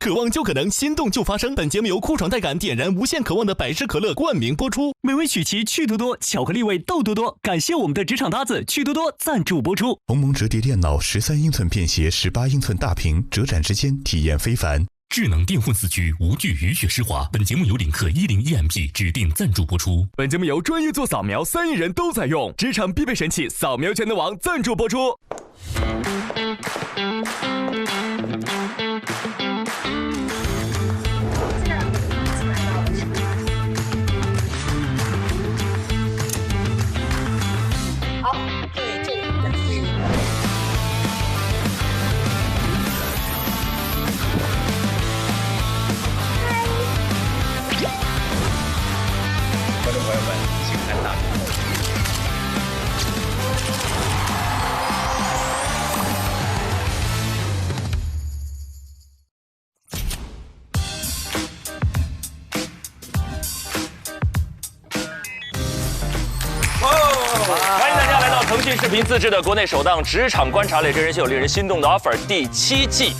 渴望就可能，心动就发生。本节目由酷爽带感点燃无限渴望的百事可乐冠名播出。美味曲奇趣多多，巧克力味豆多多。感谢我们的职场搭子趣多多赞助播出。鸿蒙折叠电脑13英寸便携18英寸大屏，折展之间体验非凡。智能电混4驱无惧雨雪湿滑。本节目由领克101MP 指定赞助播出。本节目由专业做扫描3亿人都在用，职场必备神器扫描全能王赞助播出。腾讯视频自制的国内首档职场观察类真人秀《令人心动的 offer》第7季，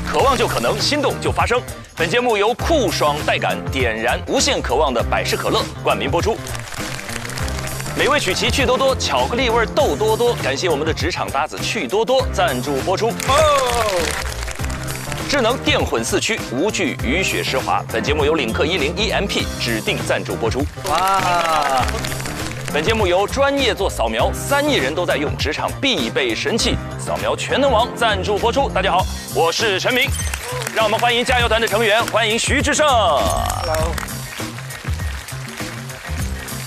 渴望就可能，心动就发生。本节目由酷爽带感点燃无限渴望的百事可乐冠名播出。美味曲奇趣多多，巧克力味豆多多。感谢我们的职场搭子趣多多赞助播出。智能电混4驱，无惧雨雪湿滑。本节目由领克101MP 指定赞助播出。哇！本节目由专业做扫描3亿人都在用，职场必备神器扫描全能王赞助播出。大家好，我是陈明，让我们欢迎加油团的成员，欢迎徐志胜 ，Hello，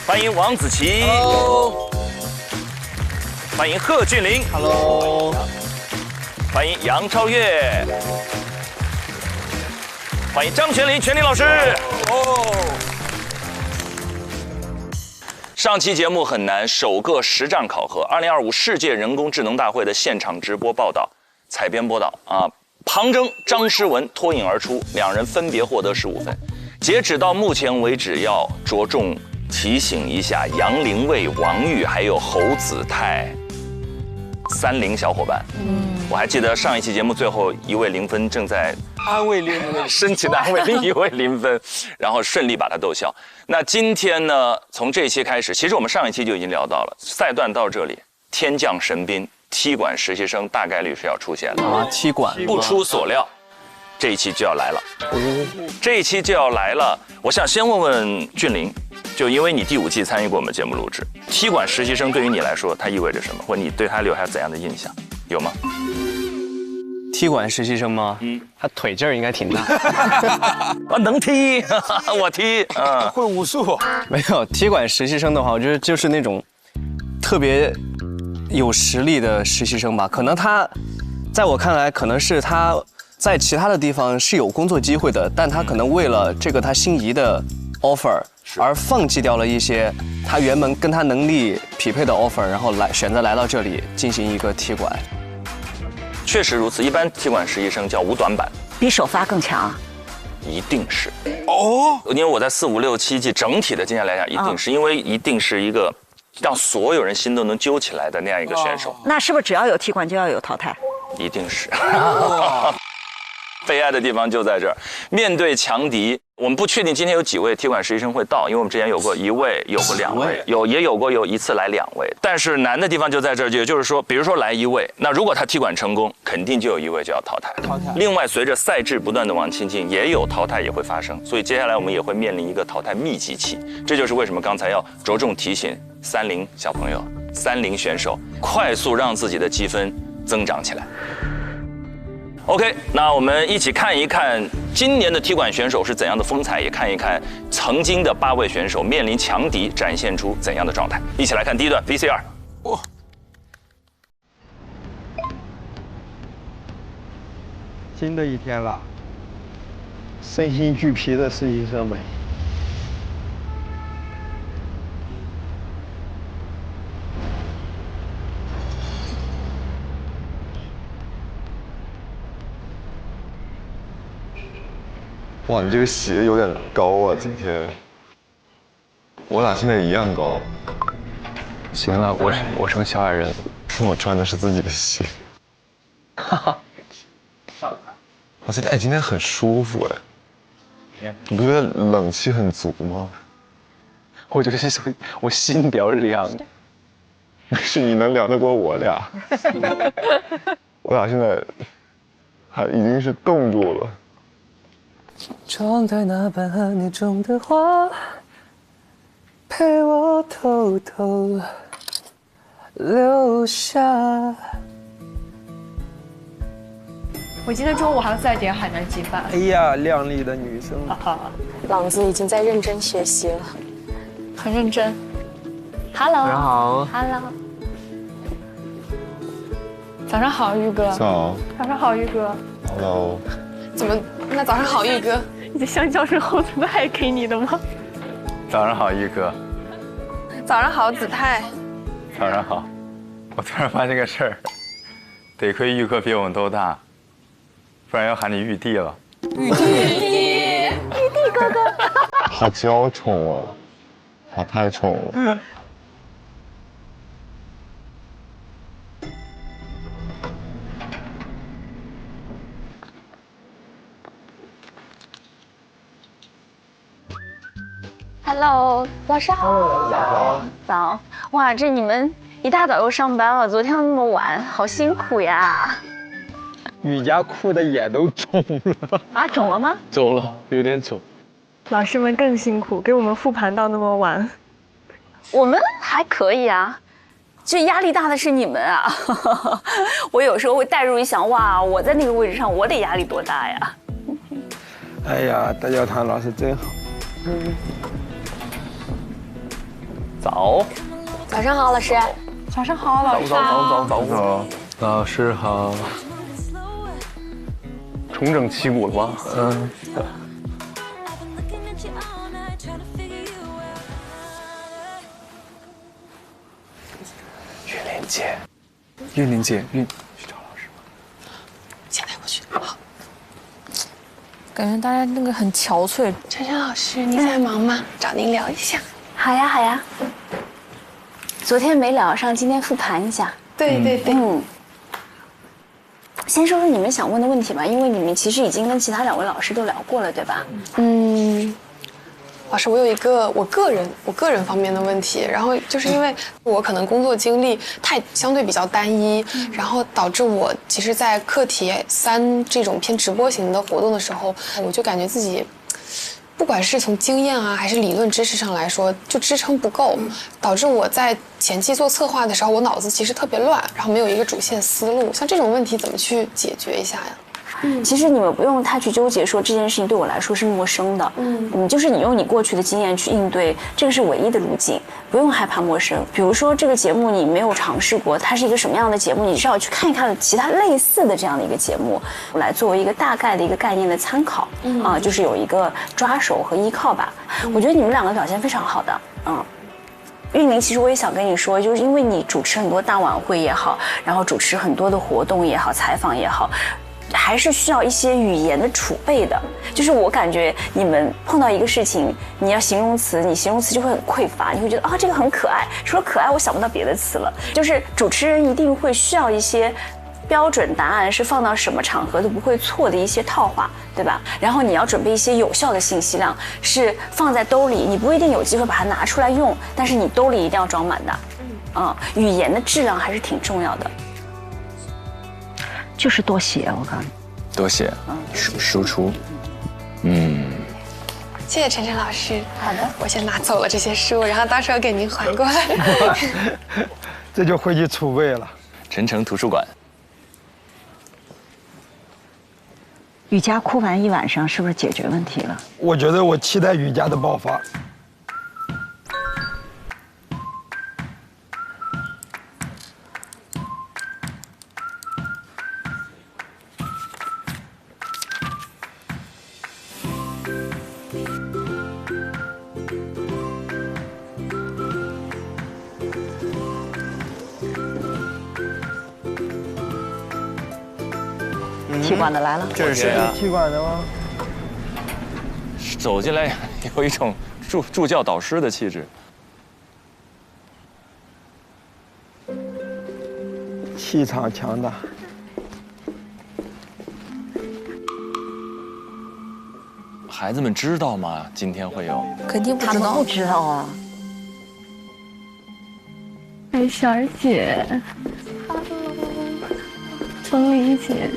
欢迎王子琪 ，Hello， 欢迎贺峻霖 ，Hello， 欢迎杨超越，欢迎张全林，全林老师，上期节目很难，首个实战考核，2025世界人工智能大会的现场直播报道，采编播导啊，庞征、张诗文脱颖而出，两人分别获得15分。截止到目前为止，要着重提醒一下杨凌卫、王玉还有侯子泰30小伙伴。我还记得上一期节目最后一位0分正在安慰另一位，深情的安慰另一位0分，然后顺利把他逗笑。那今天呢，从这一期开始，其实我们上一期就已经聊到了，赛段到这里，天降神兵，踢馆实习生大概率是要出现的啊，踢馆不出所料，这一期就要来了，这一期就要来了。我想先问问峻霖，就因为你第5季参与过我们节目录制，踢馆实习生对于你来说，它意味着什么，或你对他留下怎样的印象，有吗？踢馆实习生吗？他腿劲儿应该挺大。啊，能踢，我踢，会武术。没有踢馆实习生的话，我觉得就是那种特别有实力的实习生吧。可能他，在我看来，可能是他在其他的地方是有工作机会的，但他可能为了这个他心仪的 offer 而放弃掉了一些他原本跟他能力匹配的 offer， 然后选择来到这里进行一个踢馆。确实如此，一般踢馆实习生叫无短板，比首发更强啊，一定是哦。因为我在4、5、6、7季整体的经验来讲，一定是因为一定是一个让所有人心都能揪起来的那样一个选手。那是不是只要有踢馆就要有淘汰？一定是。悲哀的地方就在这儿，面对强敌，我们不确定今天有几位踢馆实习生会到，因为我们之前有过1位，有过2位，也有过一次来2位。但是难的地方就在这儿，也就是说，比如说来1位，那如果他踢馆成功，肯定就有1位就要淘汰。另外，随着赛制不断的往前进，也有淘汰也会发生，所以接下来我们也会面临一个淘汰密集期。这就是为什么刚才要着重提醒30小朋友、30选手，快速让自己的积分增长起来。OK， 那我们一起看一看今年的踢馆选手是怎样的风采，也看一看曾经的8位选手面临强敌展现出怎样的状态。一起来看第一段 VCR。新的一天了，身心俱疲的实习生们。哇，你这个鞋有点高啊，今天。我俩现在一样高。行了，我成小矮人。我穿的是自己的鞋。哈哈。而且今天很舒服哎，你不觉得冷气很足吗？我觉得我心比较凉。是你能凉得过我俩？我俩现在已经是冻住了。窗台那瓣和你种的花，陪我偷偷留下。我今天中午还要再点海南鸡饭。哎呀，靓丽的女生，朗子已经在认真学习了，很认真。Hello， 早上好。Hello， 早上好，玉哥。早。早上好，玉哥。Hello。怎么？那早上好，玉哥。你的香蕉是后子泰给你的吗？早上好，玉哥。早上好，子泰。早上好。我突然发现个事儿，得亏玉哥比我们都大，不然要喊你玉帝了。玉帝哥哥。好娇宠哦，好太宠了。Hello， 老师好。早。哇，这你们一大早又上班了，昨天那么晚，好辛苦呀。雨佳哭的眼都肿了。啊，肿了吗？肿了，有点肿。老师们更辛苦，给我们复盘到那么晚。我们还可以啊，就压力大的是你们啊。我有时候会代入一想，哇，我在那个位置上，我得压力多大呀？哎呀，大教堂老师真好。早。早上好，老师。早上好，老师好。早。老师好。重整旗鼓了吗？嗯。玉玲姐，去找老师吗？现在过去。好。感觉大家那个很憔悴。晨晨老师，你在忙吗？找您聊一下。好呀，好呀。昨天没聊上，今天复盘一下。对。先说说你们想问的问题吧，因为你们其实已经跟其他2位老师都聊过了，对吧？老师，我有一个我个人方面的问题，然后就是因为我可能工作经历相对比较单一，然后导致我其实，在课题3这种偏直播型的活动的时候，我就感觉自己，不管是从经验啊还是理论知识上来说，就支撑不够，导致我在前期做策划的时候，我脑子其实特别乱，然后没有一个主线思路。像这种问题怎么去解决一下呀？其实你们不用太去纠结说这件事情对我来说是陌生的，就是你用你过去的经验去应对，这个是唯一的路径，不用害怕陌生。比如说这个节目你没有尝试过，它是一个什么样的节目，你是要去看一看其他类似的这样的一个节目，来作为一个大概的一个概念的参考，就是有一个抓手和依靠吧。我觉得你们2个表现非常好的，玉玲，其实我也想跟你说，就是因为你主持很多大晚会也好，然后主持很多的活动也好，采访也好。还是需要一些语言的储备的，就是我感觉你们碰到一个事情，你要形容词，你形容词就会很匮乏，你会觉得这个很可爱，除了可爱我想不到别的词了。就是主持人一定会需要一些标准答案，是放到什么场合都不会错的一些套话，对吧？然后你要准备一些有效的信息量，是放在兜里，你不一定有机会把它拿出来用，但是你兜里一定要装满的。语言的质量还是挺重要的。就是多写，我告诉你，多写，输出，谢谢晨晨老师。好的，我先拿走了这些书，然后到时候给您还过来。这就回去储备了。陈诚图书馆。雨佳哭完一晚上，是不是解决问题了？我觉得我期待雨佳的爆发。踢馆的来了，这是谁啊？踢馆的吗？走进来有一种助教导师的气质。气场强大。孩子们知道吗？今天会有？肯定不知道，他们不知道啊。哎，小儿姐，冯玲姐，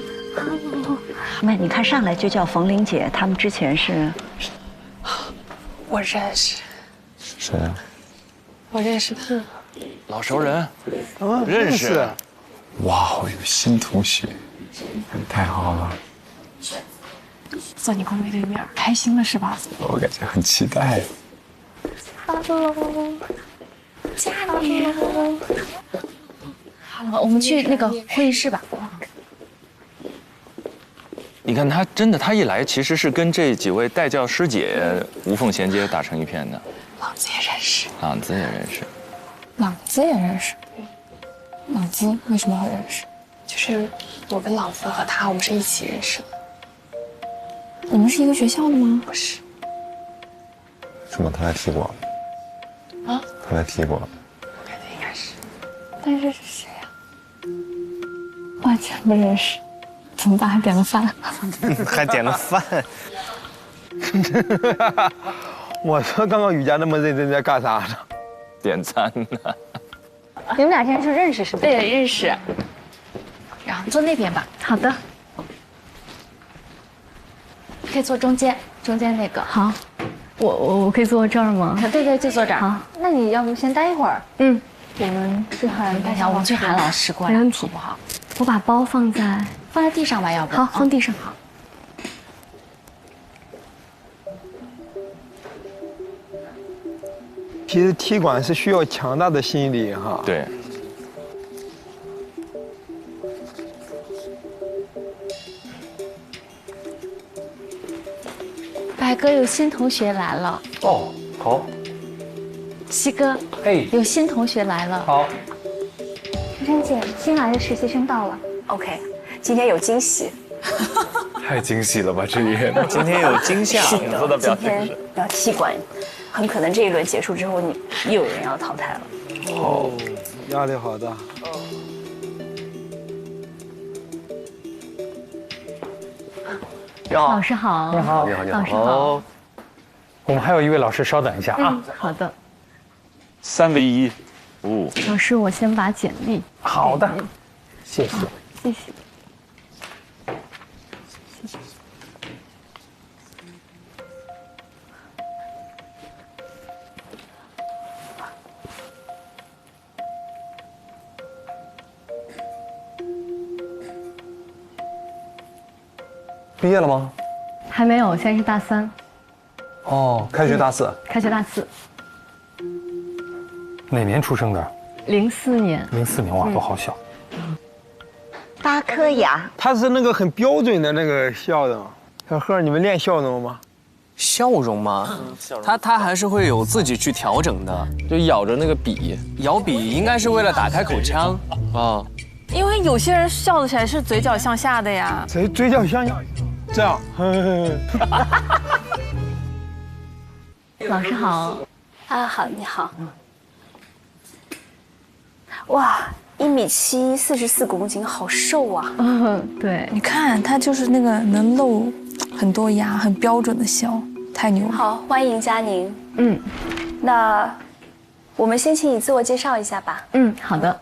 没，你看上来就叫冯玲姐，他们之前是，我认识。谁啊？我认识他。老熟人，啊，认识。哇，我有新同学，太好了！坐你公妹对面，开心了是吧？我感觉很期待。Hello， 佳宁。好了，我们去那个会议室吧。你看他真的，他一来其实是跟这几位带教师姐无缝衔接，打成一片的。朗子也认识。朗子也认识。朗子也认识。朗子为什么会认识？就是我跟朗子和他，我们是一起认识的。你们是一个学校的吗？不是。是吗？他来踢过。啊？他来踢过。我感觉应该是。但是是谁呀？完全不认识。怎么办？还点了饭。还点了饭。我说刚刚雨佳那么认真在干啥呢？点餐呢。你们俩现在是认识是吗？对，认识。然后坐那边吧。好的。可以坐中间，中间那个。好。我可以坐这儿吗？对，就坐这儿。好。那你要不先待一会儿？嗯。我们去喊。等一下，我们去喊老师过来，没问题，好不好？我把包放在地上吧，要不？好，放地上。好。其实踢馆是需要强大的心理哈。对。白哥有新同学来了。哦，好。西哥，哎，有新同学来了。好。珊珊姐，新来的实习生到了。OK， 今天有惊喜。太惊喜了吧！这也今天有惊吓。是的，今天要踢馆，很可能这一轮结束之后，你又有人要淘汰了。哦，压力好大。老师好。你好，老师好。我们还有一位老师，稍等一下啊。好的。3为1。哦。老师，我先把简历。好的。谢谢。谢谢。毕业了吗？还没有，现在是大3。哦，开学大4。开学大4。哪年出生的？04年。04年，哇，都好小。8颗牙。他是那个很标准的那个笑容。小贺，你们练笑容吗？笑容吗？他还是会有自己去调整的，就咬着那个笔，咬笔应该是为了打开口腔啊。因为有些人笑起来是嘴角向下的呀。嘴角向下，这样。老师好。啊，好，你好。哇，1米7， 44公斤，好瘦啊。对，你看他就是那个能露很多牙，很标准的笑，太牛了。好，欢迎佳宁。那我们先请你自我介绍一下吧。好的。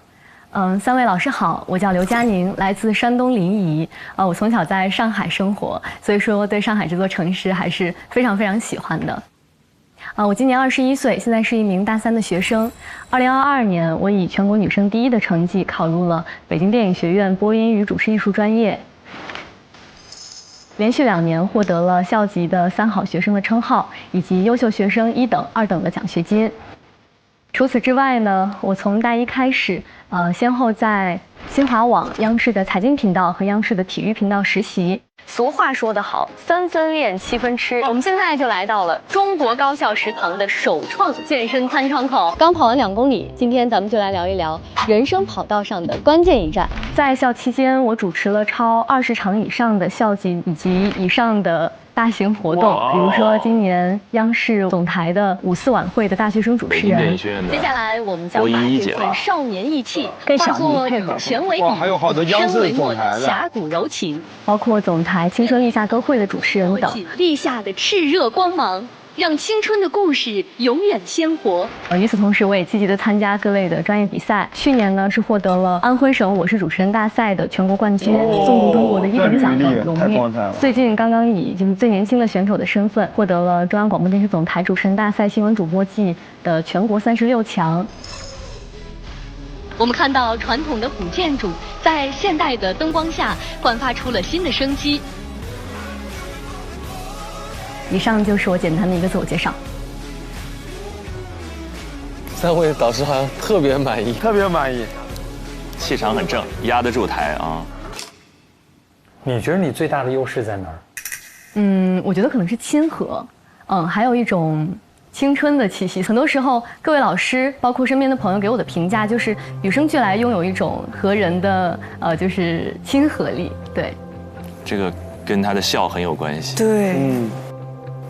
3位老师好，我叫刘佳宁，来自山东临沂。我从小在上海生活，所以说对上海这座城市还是非常非常喜欢的。我今年21岁，现在是一名大3的学生。2022年，我以全国女生第1的成绩考入了北京电影学院播音与主持艺术专业，连续2年获得了校级的3好学生的称号，以及优秀学生1等、2等的奖学金。除此之外呢，我从大1开始，先后在新华网、央视的财经频道和央视的体育频道实习。俗话说得好，3分练7分吃。我们现在就来到了中国高校食堂的首创健身餐窗口。刚跑完2公里，今天咱们就来聊一聊人生跑道上的关键一战。在校期间，我主持了超20场以上的校级以及以上的大型活动，比如说今年央视总台的5·4晚会的大学生主持人。接下来我们将把这份少年意气化作权为哇，还有好多央视总台的，侠骨柔情，包括总台《青春立夏歌会》的主持人等。立夏的炽热光芒，让青春的故事永远鲜活。与此同时，我也积极的参加各类的专业比赛。去年呢是获得了安徽省我是主持人大赛的全国冠军，纵横中国的1等奖的荣誉。最近刚刚以就是最年轻的选手的身份，获得了中央广播电视总台主持人大赛新闻主播季的全国36强。我们看到传统的古建筑在现代的灯光下焕发出了新的生机。以上就是我简单的一个自我介绍。3位导师好像特别满意，特别满意，气场很正，压得住台啊。你觉得你最大的优势在哪儿？我觉得可能是亲和，还有一种青春的气息。很多时候，各位老师，包括身边的朋友给我的评价，就是与生俱来拥有一种和人的就是亲和力。对，这个跟他的笑很有关系。对，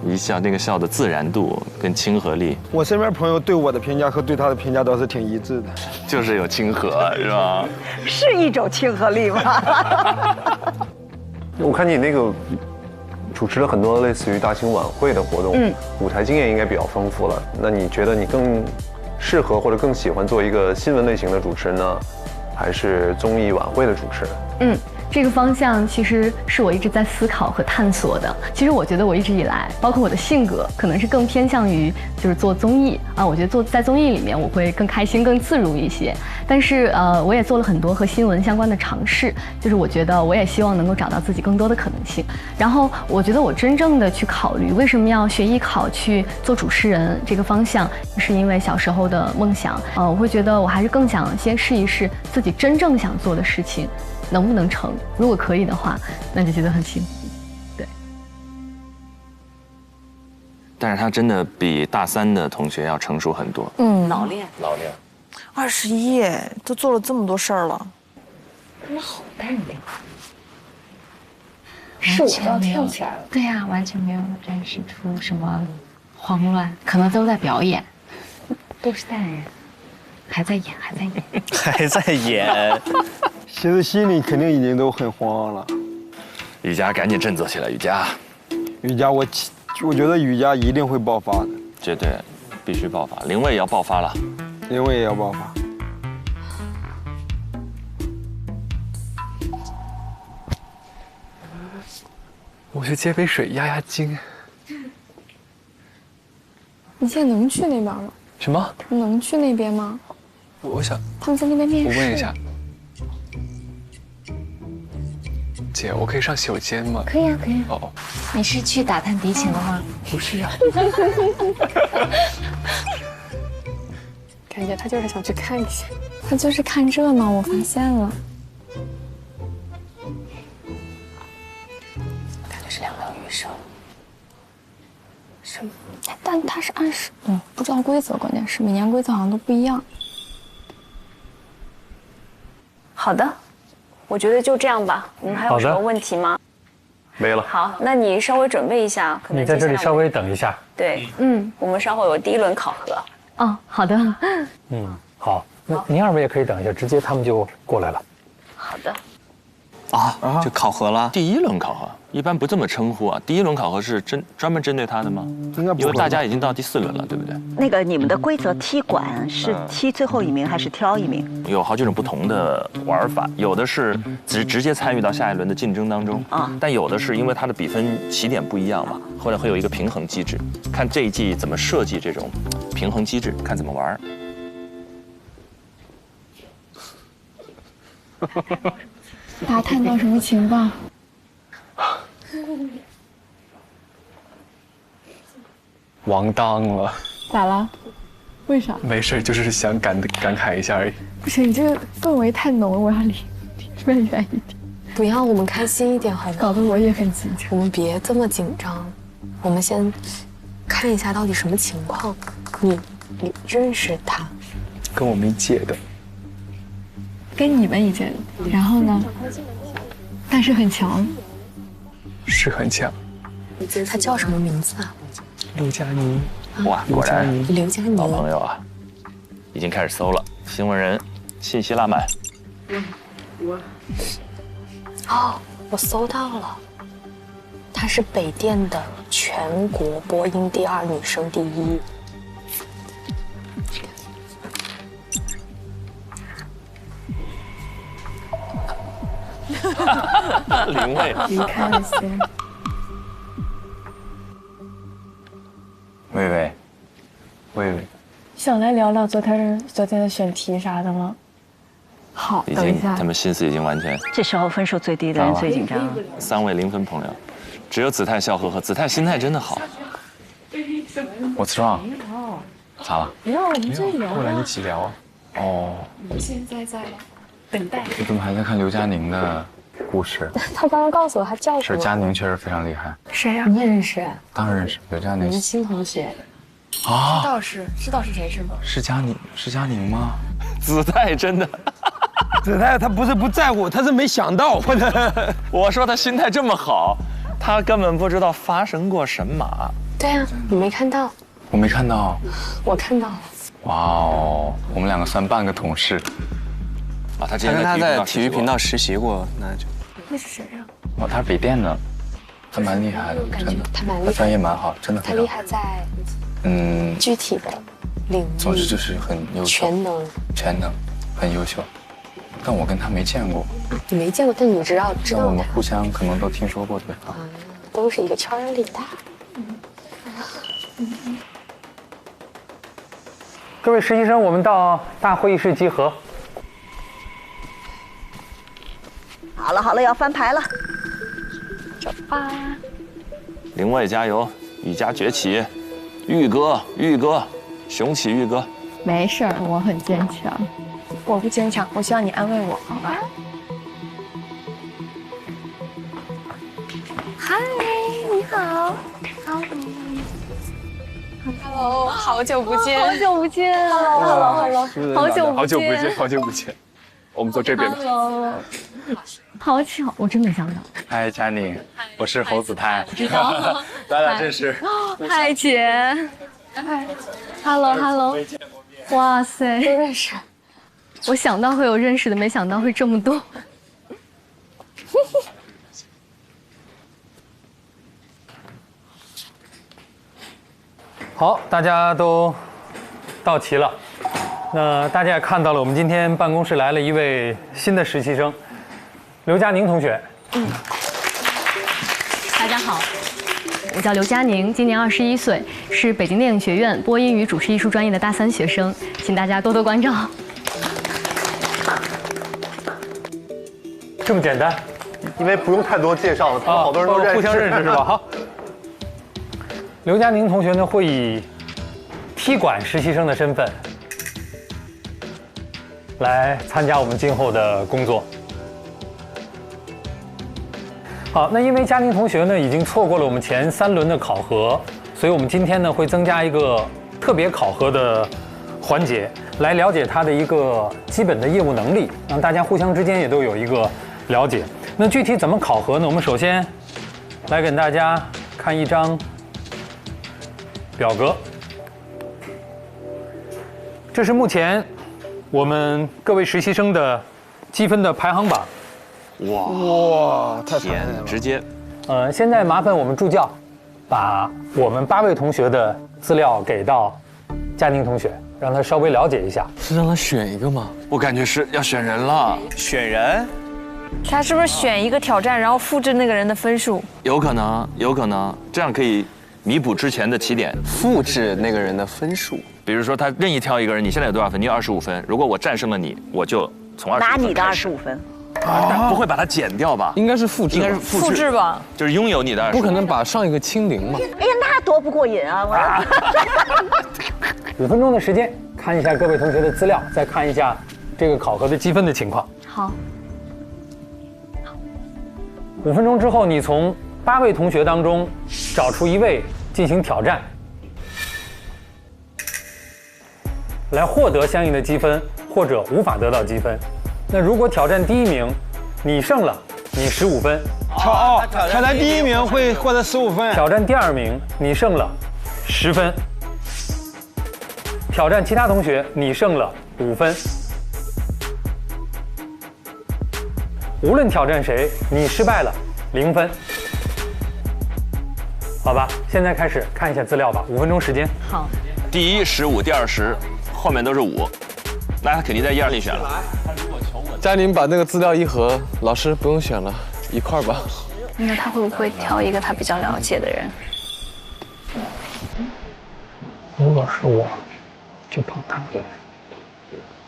一笑那个笑的自然度跟亲和力。我身边朋友对我的评价和对他的评价都是挺一致的，就是有亲和，是吧？是一种亲和力吗？我看你那个主持了很多类似于大型晚会的活动，舞台经验应该比较丰富了。那你觉得你更适合或者更喜欢做一个新闻类型的主持人呢，还是综艺晚会的主持人？这个方向其实是我一直在思考和探索的。其实我觉得我一直以来，包括我的性格，可能是更偏向于就是做综艺啊。我觉得在综艺里面我会更开心、更自如一些。但是我也做了很多和新闻相关的尝试，就是我觉得我也希望能够找到自己更多的可能性。然后我觉得我真正的去考虑为什么要学艺考去做主持人这个方向，是因为小时候的梦想。我会觉得我还是更想先试一试自己真正想做的事情。能不能成？如果可以的话，那就觉得很幸福。对。但是他真的比大3的同学要成熟很多。老练。 21，都做了这么多事儿了。他们好淡定。是我要跳起来了。对呀，完全没有展示出什么慌乱，可能都在表演，都是淡然，还在演，还在演，还在演。其实心里肯定已经都很慌了。雨佳赶紧振作起来，雨佳。雨佳，我觉得雨佳一定会爆发的，绝对必须爆发。林蔚也要爆发了，林蔚也要爆发。我去接杯水压压惊。你现在能去那边吗？什么？能去那边吗？我想他们在那边面试。我问一下。 姐，我可以上洗手间吗？可以啊，可以啊。哦，你是去打探敌情的吗？不是呀。感觉他就是想去看一下，他就是看热闹。我发现了，感觉是2秒预设。什么？但他是按时，不知道规则，关键是每年规则好像都不一样。好的。 我觉得就这样吧。你们还有什么问题吗？没了。好，那你稍微准备一下，可能你在这里稍微等一下。对，我们稍后有第1轮考核。哦，好的。好，那您2位也可以等一下，直接他们就过来了。好的。啊，就考核了。第1轮考核一般不这么称呼啊。第1轮考核是专门针对他的吗？应该不。因为大家已经到第4轮了，对不对？那个你们的规则踢馆是踢最后1名还是挑1名？有好几种不同的玩法，有的是直接参与到下一轮的竞争当中啊，但有的是因为它的比分起点不一样嘛，后来会有一个平衡机制，看这一季怎么设计这种平衡机制，看怎么玩。打探到什么情报？完蛋了！咋了？为啥？没事，就是想感慨一下而已。不是你这个氛围太浓了，我要离远一点。不要，我们开心一点好吗？搞得我也很紧张。我们别这么紧张，我们先看一下到底什么情况。你认识他？跟我们一届的。跟你们一届的。然后呢？但是很强。是很强。他叫什么名字啊？刘佳妮。哇，果然刘佳妮老朋友啊，已经开始搜了。新闻人信息拉满。哦，我搜到了，她是北电的全国播音第2，女生第1。林蔚，你看一些。薇薇，想来聊聊昨天的选题啥的吗？好，等一下。他们心思已经完全。这时候分数最低的人最紧张。3位0分朋友，只有子泰笑呵呵，子泰心态真的好。我吃饭。咋了？没有，我们这聊。过来一起聊。哦。我们现在在等待。我怎么还在看刘嘉宁的故事？他刚刚告诉我，他叫过。是嘉宁确实非常厉害。谁呀？你也认识？当然认识，刘嘉宁。明星同学。啊。知道是谁是吗？是嘉宁吗？子泰真的。子泰他不是不在乎，他是没想到。我说他心态这么好，他根本不知道发生过神马。对啊，你没看到？我没看到。我看到了。哇哦，我们2个算半个同事。啊，他跟他在体育频道实习过，那就。那是谁呀？哦，他是北电的，他蛮厉害的，真的。他蛮厉害，他专业蛮好，真的。他厉害在具体的领域。总之就是很优秀。全能，很优秀。但我跟他没见过。你没见过，但你知道他。我们互相可能都听说过对方。都是一个圈里的。各位实习生，我们到大会议室集合。好了，要翻牌了。走吧。林蔚加油，雨佳崛起，玉哥，雄起玉哥。没事儿，我很坚强。我不坚强，我希望你安慰我，好吧？嗨，你好。Hello， 好久不见。好久不见。Hello， 好久不见。我们坐这边吧。Hello， 好巧，我真没想到。嗨，佳宁，我是侯子泰。知道。咱俩认识。嗨，姐。嗨 ，Hello。哇塞，都认识。我想到会有认识的，没想到会这么多。好，大家都到齐了。那大家也看到了，我们今天办公室来了一位新的实习生，刘嘉宁同学。大家好，我叫刘嘉宁，今年21岁，是北京电影学院播音与主持艺术专业的大3学生，请大家多多关照。这么简单？因为不用太多介绍了，他们好多人都认识，互相认识是吧？好。刘嘉宁同学呢，会以踢馆实习生的身份来参加我们今后的工作。好，那因为嘉宁同学呢已经错过了我们前3轮的考核，所以我们今天呢会增加一个特别考核的环节，来了解他的一个基本的业务能力，让大家互相之间也都有一个了解。那具体怎么考核呢？我们首先来给大家看一张表格，这是目前我们各位实习生的积分的排行榜。哇，太甜了，直接。现在麻烦我们助教把我们8位同学的资料给到嘉宁同学，让他稍微了解一下。是让他选一个吗？我感觉是要选人了。选人？他是不是选一个挑战，然后复制那个人的分数？有可能，这样可以弥补之前的起点。复制那个人的分数，比如说他任意挑一个人，你现在有多少分？你有25分。如果我战胜了你，我就从25分拿你的25分。但不会把它减掉吧？应该是复制，应该是复制吧？就是拥有你的25分。不可能把上一个清零嘛？哎呀，那多不过瘾啊！5分钟的时间，看一下各位同学的资料，再看一下这个考核的积分的情况。好。 5分钟之后，你从8位同学当中找出1位进行挑战，来获得相应的积分，或者无法得到积分。那如果挑战第1名，你胜了，你15分。挑战第1名会获得15分。挑战第2名，你胜了10分。挑战其他同学，你胜了5分。无论挑战谁，你失败了0分。好吧，现在开始看一下资料吧，5分钟时间。好。第1 15，第2 10，后面都是5，那他肯定在1、2里选了。佳宁把那个资料一合，老师不用选了，一块儿吧。那他会不会挑一个他比较了解的人？如果是我，就帮他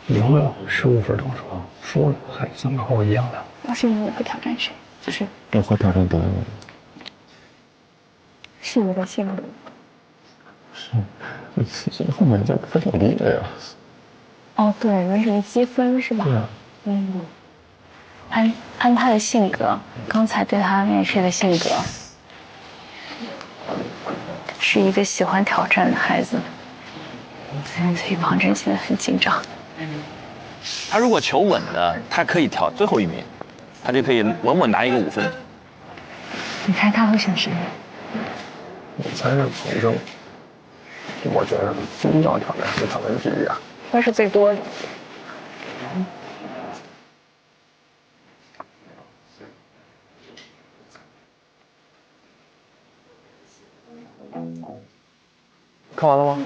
赢了15分钟数，输了还3个和我一样的。老师，你会挑战谁？就是我会挑战德文。是你的性格。是，其实后面这个分挺低的呀。哦，对，没什么积分是吧？对啊。按他的性格，刚才对他面试的性格，是一个喜欢挑战的孩子，所以庞真现在很紧张。他如果求稳的，他可以挑最后一名，他就可以稳稳拿一个5分。你猜他会选谁？我猜是彭正。我觉得真要挑战是挑战第1啊。分是最多的。看完了吗？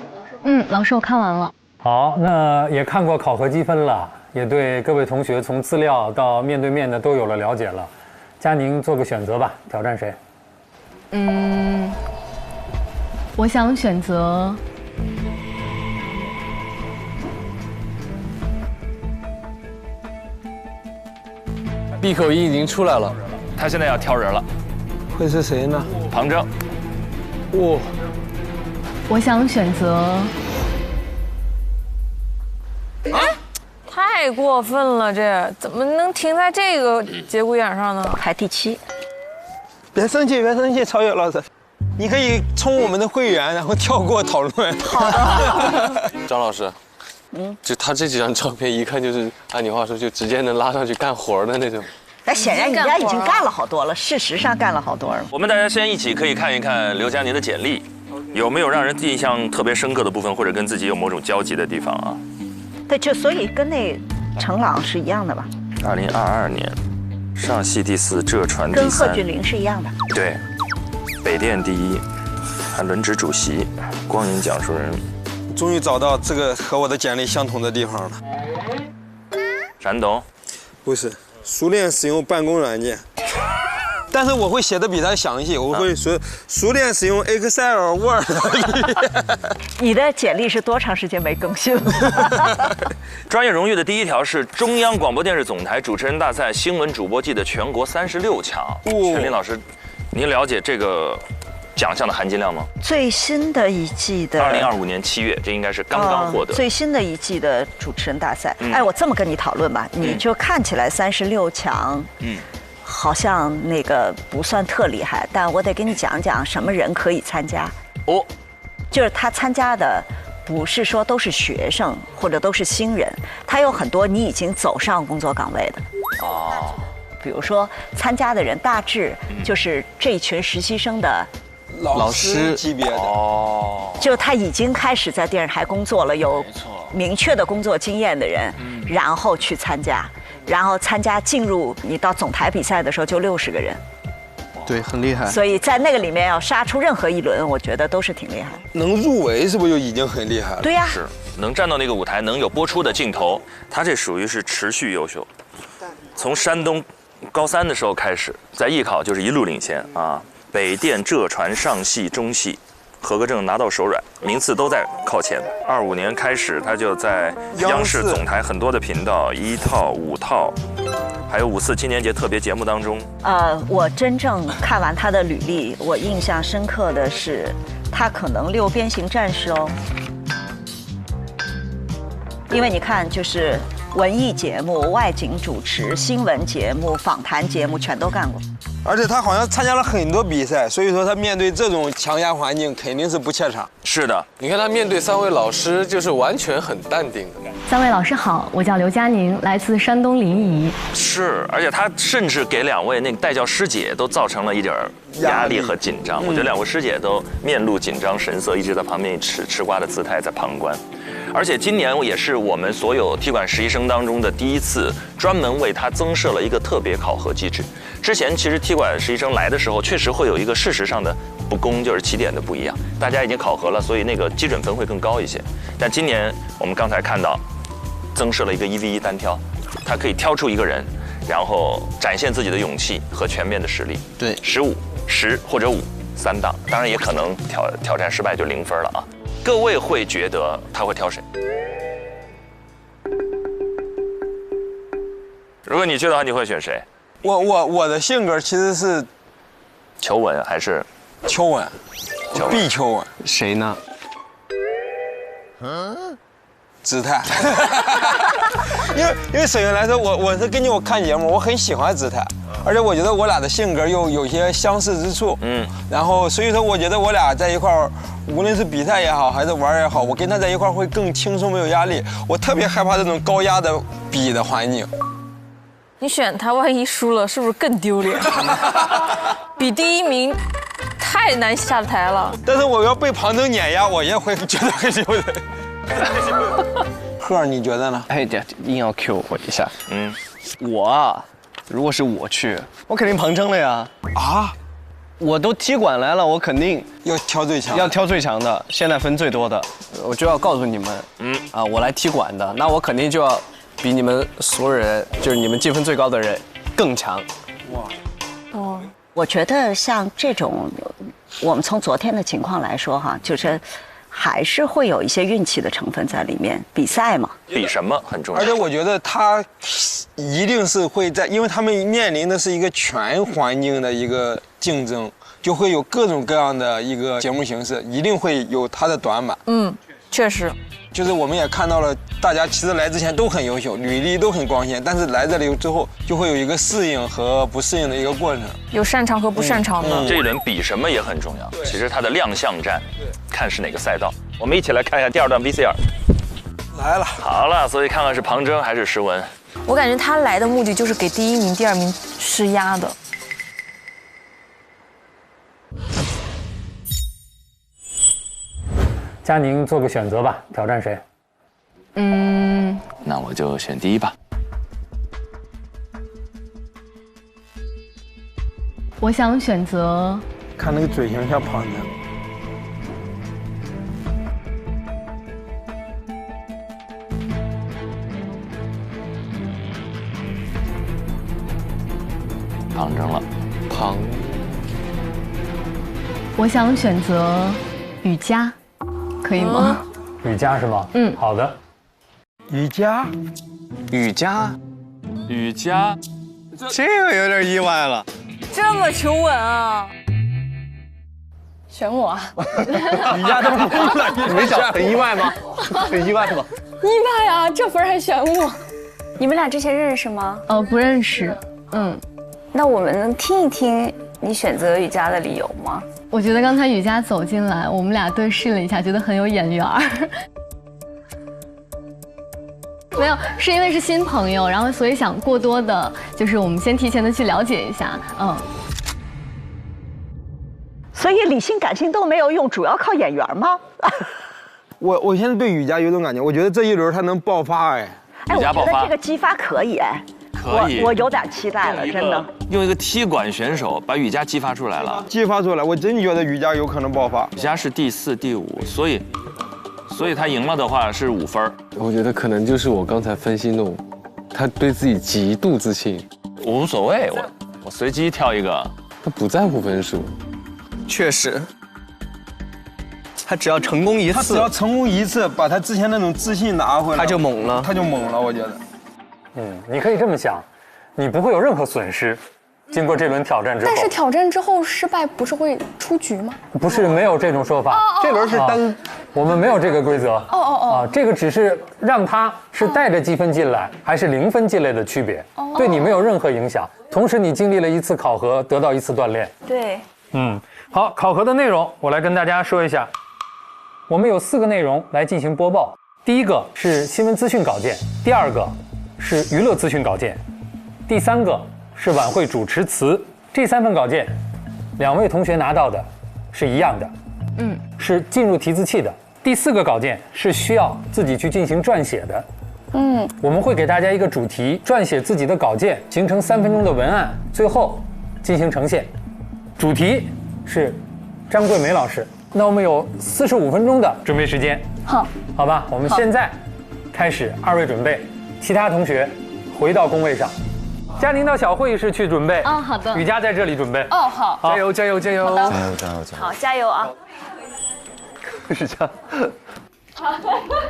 老师我看完了。好，那也看过考核积分了，也对各位同学从资料到面对面的都有了了解了。佳宁做个选择吧，挑战谁？我想选择闭口音已经出来了，他现在要挑人了，会是谁呢？庞正。我想选择。太过分了，这怎么能停在这个节骨眼上呢？排第7。别生气，别生气，曹雪老师，你可以充我们的会员，然后跳过讨论。好的。张老师，就他这几张照片，一看就是按你话说，就直接能拉上去干活的那种。那显然人家已经干了好多了，事实上干了好多了。我们大家先一起可以看一看刘佳宁的简历，有没有让人印象特别深刻的部分，或者跟自己有某种交集的地方啊？对，就所以跟那程朗是一样的吧？2022年，上戏第4，浙传第3，跟贺峻霖是一样的。对，北电第1，还轮值主席，光影讲述人。终于找到这个和我的简历相同的地方了。山东？不是，熟练使用办公软件。但是我会写的比他详细，我会熟练使用 Excel、Word。你的简历是多长时间没更新了？专业荣誉的第1条是中央广播电视总台主持人大赛新闻主播季的全国36强。陈林老师，您了解这个奖项的含金量吗？最新的一季的2025年7月，这应该是刚刚获得最新的一季的主持人大赛。哎，我这么跟你讨论吧，你就看起来36强，好像那个不算特厉害，但我得给你讲讲什么人可以参加。就是他参加的不是说都是学生或者都是新人，他有很多你已经走上工作岗位的。比如说参加的人大致就是这一群实习生的老师级别的。就他已经开始在电视台工作了，有明确的工作经验的人，然后去参加。然后参加进入你到总台比赛的时候就60个人，对，很厉害。所以在那个里面要杀出任何一轮，我觉得都是挺厉害。能入围是不是就已经很厉害了？对呀，是能站到那个舞台，能有播出的镜头，他这属于是持续优秀。从山东高3的时候开始，在艺考就是一路领先啊，北电、浙传、上戏、中戏。合格证拿到手软，名次都在靠前。25年开始，他就在央视总台很多的频道，1套、5套，还有5次青年节特别节目当中。我真正看完他的履历，我印象深刻的是，他可能6边形战士哦。因为你看，就是文艺节目、外景主持、新闻节目、访谈节目全都干过。而且他好像参加了很多比赛，所以说他面对这种强压环境肯定是不怯场。是的，你看他面对3位老师就是完全很淡定的。3位老师好，我叫刘佳宁，来自山东临沂。是，而且他甚至给2位那个带教师姐都造成了一点压力和紧张。我觉得2位师姐都面露紧张神色，一直在旁边吃瓜的姿态在旁观。而且今年也是我们所有踢馆实习生当中的第一次专门为他增设了一个特别考核机制。之前其实踢馆实习生来的时候，确实会有一个事实上的不公，就是起点的不一样，大家已经考核了，所以那个基准分会更高一些。但今年我们刚才看到，增设了一个1v1单挑，他可以挑出一个人，然后展现自己的勇气和全面的实力。对，15、10或者5。3档，当然也可能挑战失败就0分了啊！各位会觉得他会挑谁？如果你觉得话，你会选谁？我的性格其实是求稳还是求稳？必求稳。谁呢？姿态。因为首先来说，我是根据我看节目，我很喜欢姿态。而且我觉得我俩的性格又有些相似之处，然后所以说我觉得我俩在一块儿，无论是比赛也好，还是玩也好，我跟他在一块儿会更轻松，没有压力。我特别害怕这种高压的比的环境。你选他，万一输了，是不是更丢脸？比第一名太难下台了。但是我要被庞征碾压，我也会觉得很丢脸。贺，你觉得呢？哎，硬要 Q 我一下。我啊。如果是我去，我肯定庞征了呀！啊，我都踢馆来了，我肯定要挑最强，要挑最强的，现在分最多的，我就要告诉你们，我来踢馆的，那我肯定就要比你们所有人，就是你们积分最高的人更强。哇，我觉得像这种，我们从昨天的情况来说哈，就是还是会有一些运气的成分在里面。比赛嘛，比什么很重要。而且我觉得他一定是会在，因为他们面临的是一个全环境的一个竞争，就会有各种各样的一个节目形式，一定会有他的短板。确实。就是我们也看到了，大家其实来之前都很优秀，履历都很光鲜，但是来这里之后就会有一个适应和不适应的一个过程，有擅长和不擅长的。这一轮比什么也很重要，其实它的亮相战，看是哪个赛道。我们一起来看一下第2段 VCR。来了，好了，所以看看是庞征还是诗文。我感觉他来的目的就是给第1名、第2名施压的。佳宁做个选择吧，挑战谁？那我就选第1吧。我想选择。看那个嘴型像庞征。庞征了，我想选择雨佳，可以吗？雨佳是吗？好的。雨佳，这个有点意外了。这么求稳啊！选我啊！雨佳都不了，你没想很意外吗？很意外吗？意外啊！这分还选我？你们俩之前认识吗？不认识。那我们能听一听你选择雨佳的理由吗？我觉得刚才雨佳走进来，我们俩对视了一下，觉得很有眼缘儿。没有，是因为是新朋友，然后所以想过多的，就是我们先提前的去了解一下，所以理性感性都没有用，主要靠眼缘吗？我现在对雨佳有种感觉，我觉得这一轮他能爆发雨佳爆发，我觉得这个激发可以可以，我有点期待了，真的。用一个踢馆选手把雨佳激发出来了，我真觉得雨佳有可能爆发。雨佳是第4、第5，所以他赢了的话是5分。我觉得可能就是我刚才分析那种，他对自己极度自信。无所谓，我随机挑一个。他不在乎分数。确实。他只要成功一次，把他之前那种自信拿回来，他就猛了，我觉得。你可以这么想，你不会有任何损失。经过这轮挑战之后，但是挑战之后失败不是会出局吗？不是，没有这种说法。这轮是单，我们没有这个规则。这个只是让他是带着积分进来，还是0分进来的区别，对你没有任何影响。同时，你经历了1次考核，得到1次锻炼。对。好，考核的内容我来跟大家说一下。我们有4个内容来进行播报。第1个是新闻资讯稿件，第2个是娱乐资讯稿件，第3个是晚会主持词。这3份稿件，2位同学拿到的是一样的，是进入提字器的，第4个稿件是需要自己去进行撰写的。我们会给大家一个主题，撰写自己的稿件，形成3分钟的文案，最后进行呈现。主题是张桂梅老师。那我们有45分钟的准备时间。好吧，我们现在开始，2位准备，其他同学回到工位上。佳宁到小会议室去准备。好的。雨佳在这里准备。好，加油加油加油！加油！好，加油啊！雨佳。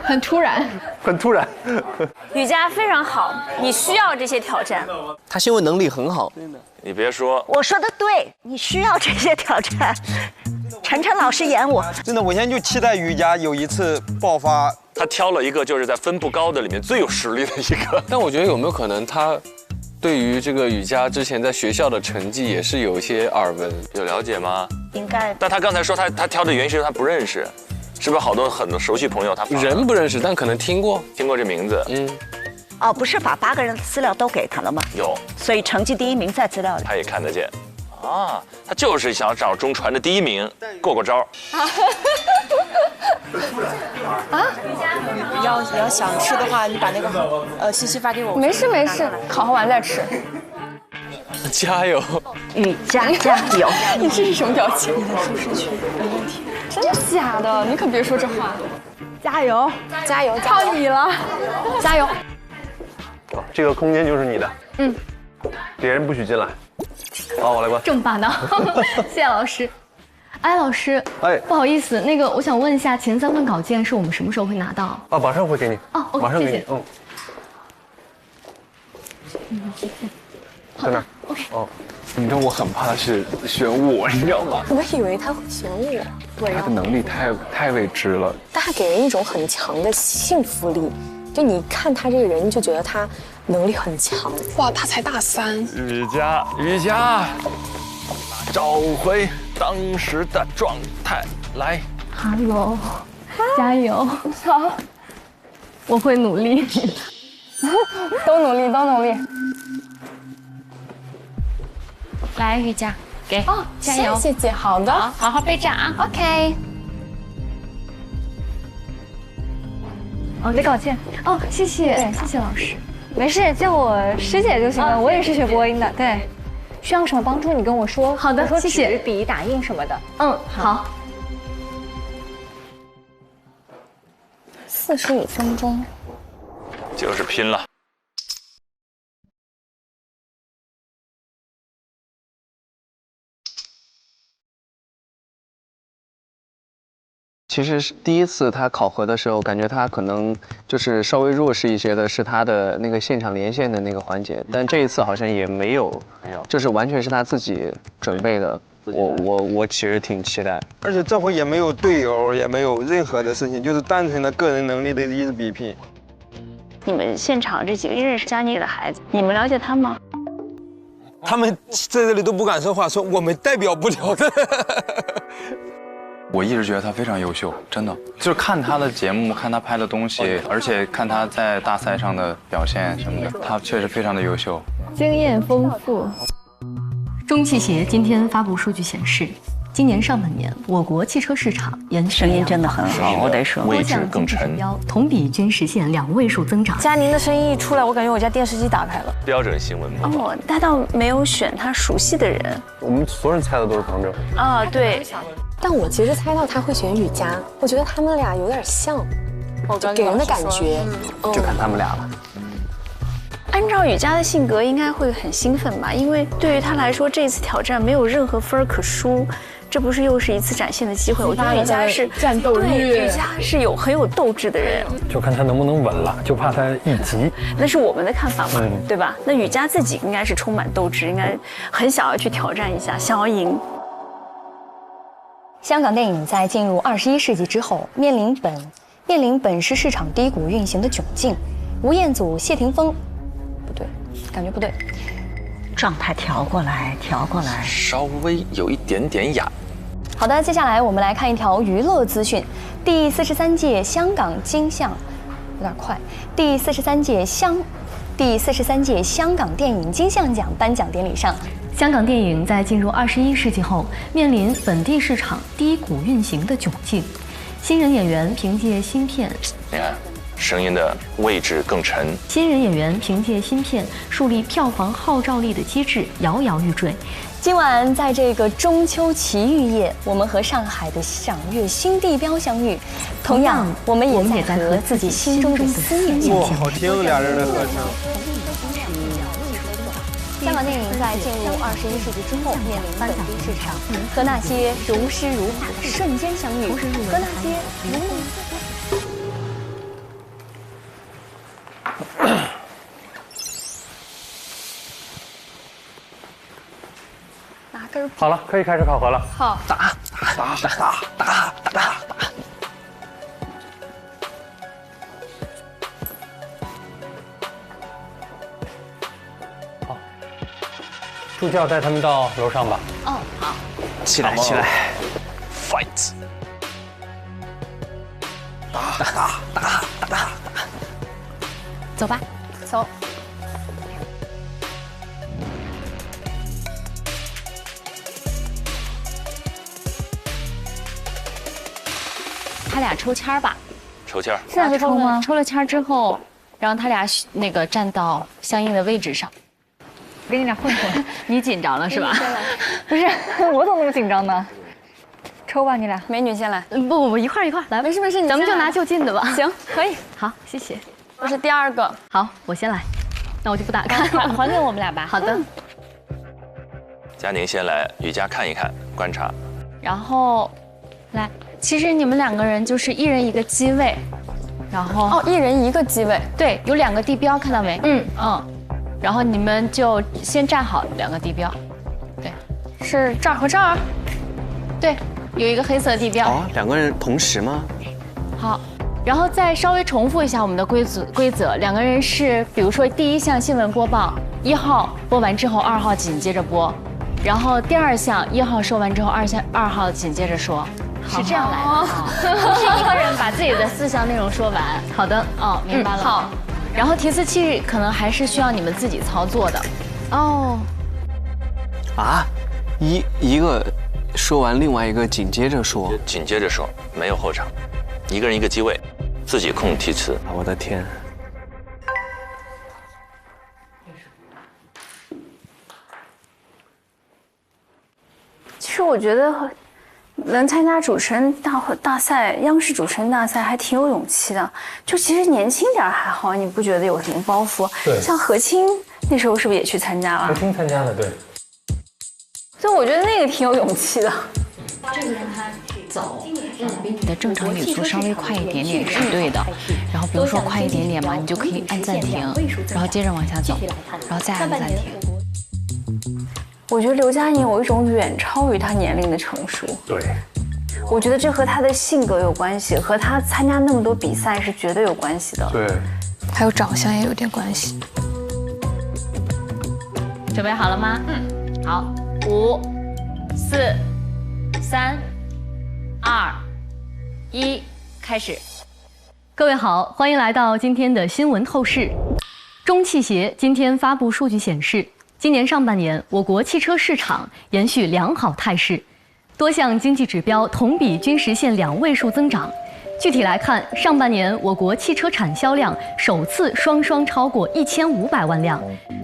很突然，很突然。雨佳非常好，你需要这些挑战。他新闻能力很好，真的。你别说，我说的对，你需要这些挑战。晨晨老师演我，真的，我现在就期待雨佳有一次爆发。他挑了一个就是在分布高的里面最有实力的一个。但我觉得有没有可能他对于这个雨佳之前在学校的成绩也是有一些耳闻，有了解吗？应该。但他刚才说他挑的原因是他不认识。是不是很多熟悉朋友他人不认识，但可能听过这名字？不是把8个人的资料都给他了吗？有，所以成绩第1名在资料里。他也看得见，他就是想找中传的第1名，过招。你要想吃的话，你把那个信息发给我。没事，烤好完再吃。加油，雨佳加油！你这是什么表情？你的舒适区没问题。真的假的？你可别说这话。加油，加油，靠你了！加油！这个空间就是你的。别人不许进来。好，我来关。这么霸道，谢谢老师。老师，不好意思，那个我想问一下，前3份稿件是我们什么时候会拿到？马上会给你。马上给你。在那。OK。你知道我很怕他是选我，你知道吗？我以为他会选我。对。他的能力太未知了。但他给人一种很强的幸福力，就你看他这个人，就觉得他能力很强。哇，他才大3。雨佳，找回当时的状态来。Hello， 加油！好，我会努力。都努力。来，雨佳，给加油！谢谢姐，好的，好好备战啊。OK。没稿件。谢谢老师。没事，叫我师姐就行了。我也是学播音的。对，需要什么帮助你跟我说。好的，谢谢。纸笔打印什么的。好。 45分钟，就是拼了。其实是第一次他考核的时候，感觉他可能就是稍微弱势一些的是他的那个现场连线的那个环节，但这一次好像也没有，就是完全是他自己准备的。我其实挺期待，而且这回也没有队友，也没有任何的事情，就是单纯的个人能力的一次比拼。你们现场这几个认识佳妮的孩子，你们了解他吗？他们在这里都不敢说话，说我们代表不了的。我一直觉得他非常优秀，真的，就是看他的节目，看他拍的东西，而且看他在大赛上的表现什么的，他确实非常的优秀，经验丰富。中汽协今天发布数据显示，今年上半年我国汽车市场声音真的很好，我得说，位置更沉，同比均实现2位数增长。佳宁的声音一出来，我感觉我家电视机打开了。标准新闻嘛。他倒没有选他熟悉的人，我们所有人猜的都是庞正。对。但我其实猜到他会选雨佳，我觉得他们俩有点像，给人的感觉。就看他们俩了。按照雨佳的性格，应该会很兴奋吧？因为对于他来说，这次挑战没有任何分可输，这不是又是一次展现的机会？我觉得雨佳是战斗力，对，雨佳是很有斗志的人。就看他能不能稳了，就怕他一急。那是我们的看法嘛，对吧？那雨佳自己应该是充满斗志，应该很想要去挑战一下，想要赢。香港电影在进入21世纪之后，面临本市市场低谷运行的窘境。吴彦祖、谢霆锋。感觉不对，状态调过来，稍微有一点点哑。好的，接下来我们来看一条娱乐资讯。第43届香港金像，有点快。第43届香港电影金像奖颁奖典礼上，香港电影在进入21世纪后，面临本地市场低谷运行的窘境。新人演员凭借新片，你看声音的位置更沉。新人演员凭借新片树立票房号召力的机制摇摇欲坠。今晚在这个中秋奇遇夜，我们和上海的赏月新地标相遇，同样我们也在和自己心中的思念相见。哇，好听，俩人的合声。香港电影在进入21世纪之后，面临本地市场和那些如诗如画的瞬间相遇，和那些如梦拿根。好了，可以开始考核了。好，打。助教带他们到楼上吧。哦，好。起来，fight！ 打！走吧，走。他俩抽签吧。抽签。现在就抽吗？抽了签之后，然后他俩那个站到相应的位置上。我跟你俩混混，你紧张了是吧？不是，我怎么那么紧张呢？抽吧，你俩。美女先来。不，一块来。没事，咱们就拿就近的吧。行，可以。好，谢谢。我是第二个。好，我先来。那我就不打开了，还给我们俩吧。好的。佳宁先来，雨佳看一看，观察。然后，来，其实你们两个人就是一人一个机位，然后一人一个机位。对，有2个地标，看到没？然后你们就先站好2个地标，对，是这儿和这儿，对，有一个黑色地标。哦，2个人同时吗？好，然后再稍微重复一下我们的规则，2个人是，比如说第1项新闻播报，1号播完之后，2号紧接着播，然后第2项1号说完之后，2号紧接着说，是这样来的，不是一个人把自己的4项内容说完。好的，哦，明白了。好。然后提词器可能还是需要你们自己操作的。哦。啊，一个说完，另外一个紧接着说。紧接着说，没有后场，一个人一个机位，自己控提词。我的天！其实我觉得能参加主持人大赛，央视主持人大赛还挺有勇气的。就其实年轻点还好，你不觉得有什么包袱？对。像何清那时候是不是也去参加了？何清参加了，对。所以我觉得那个挺有勇气的。这个让他走，比你的正常语速稍微快一点点是对的。然后比如说快一点点嘛，你就可以按暂停，然后接着往下走，然后再按暂停。我觉得刘嘉宁有一种远超于他年龄的成熟。对，我觉得这和他的性格有关系，和他参加那么多比赛是绝对有关系的。对，还有长相也有点关系。准备好了吗？好，5、4、3、2、1，开始。各位好，欢迎来到今天的新闻透视。中汽协今天发布数据显示，今年上半年，我国汽车市场延续良好态势，多项经济指标同比均实现2位数增长。具体来看，上半年我国汽车产销量首次双超过1500万辆，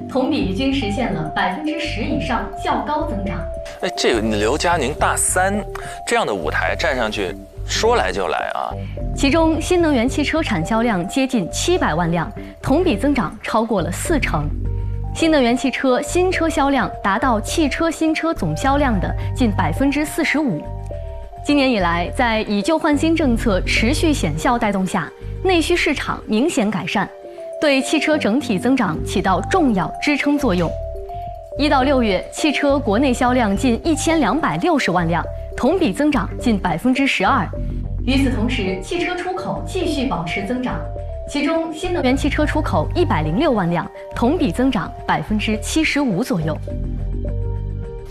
同比均实现了10%以上较高增长。哎，这个刘嘉宁大3这样的舞台站上去，说来就来啊！其中，新能源汽车产销量接近700万辆，同比增长超过了40%。新能源汽车新车销量达到汽车新车总销量的近45%。今年以来，在以旧换新政策持续显效带动下，内需市场明显改善，对汽车整体增长起到重要支撑作用。1到6月，汽车国内销量近1260万辆，同比增长近12%。与此同时，汽车出口继续保持增长。其中，新能源汽车出口106万辆，同比增长75%左右。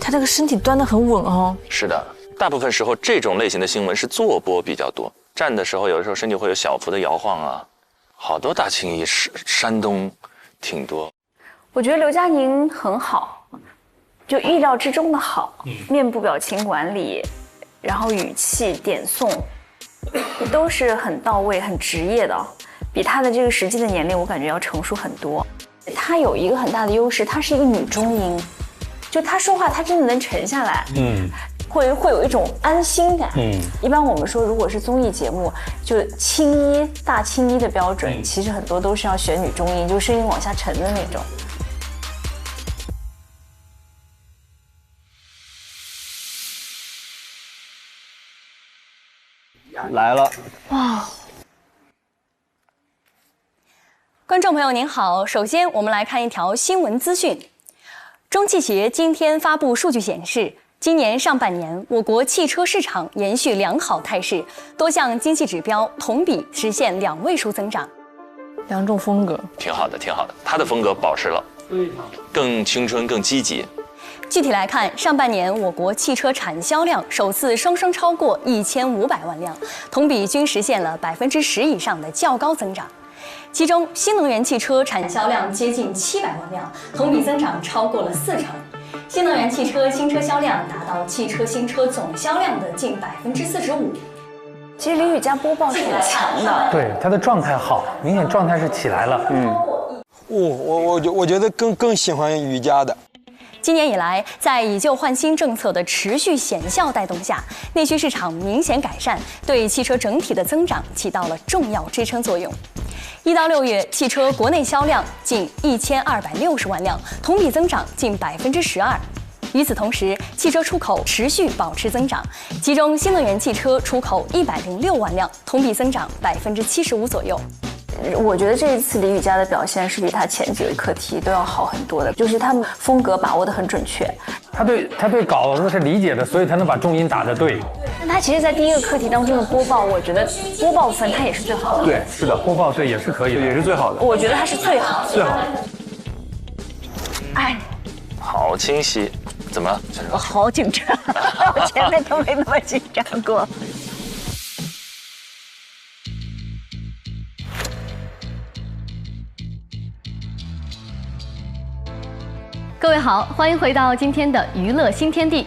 他这个身体端得很稳哦。是的，大部分时候这种类型的新闻是坐播比较多，站的时候有的时候身体会有小幅的摇晃啊。好多大青衣山东挺多。我觉得刘嘉宁很好，就意料之中的好，面部表情管理，然后语气点送。都是很到位、很职业的，比她的这个实际的年龄，我感觉要成熟很多。她有一个很大的优势，她是一个女中音，就她说话，她真的能沉下来，会有一种安心感。一般我们说，如果是综艺节目，就大青衣的标准，其实很多都是要选女中音，就声音往下沉的那种。来了，哇！观众朋友您好，首先我们来看一条新闻资讯。中汽协今天发布数据显示，今年上半年我国汽车市场延续良好态势，多项经济指标同比实现2位数增长。两种风格，挺好的，挺好的，他的风格保持了，更青春，更积极。具体来看，上半年我国汽车产销量首次双双超过1500万辆，同比均实现了10%以上的较高增长。其中，新能源汽车产销量接近700万辆，同比增长超过了40%。新能源汽车新车销量达到汽车新车总销量的近45%。其实李雨佳播报是很强的，对他的状态好，明显状态是起来了。我觉得更喜欢雨佳的。今年以来，在以旧换新政策的持续显效带动下，内需市场明显改善，对汽车整体的增长起到了重要支撑作用。1到6月，汽车国内销量近1260万辆，同比增长近12%。与此同时，汽车出口持续保持增长，其中新能源汽车出口106万辆，同比增长75%左右。我觉得这一次李雨佳的表现是比他前几位课题都要好很多的，就是他们风格把握得很准确。他对稿子是理解的，所以才能把重音打得对。但他其实，在第一个课题当中的播报，我觉得播报分他也是最好的。对，是的，播报对也是可以的，也是最好的。我觉得他是最好的。最好的。哎，好清晰，怎么了？我好紧张，我前面都没那么紧张过。各位好，欢迎回到今天的娱乐新天地。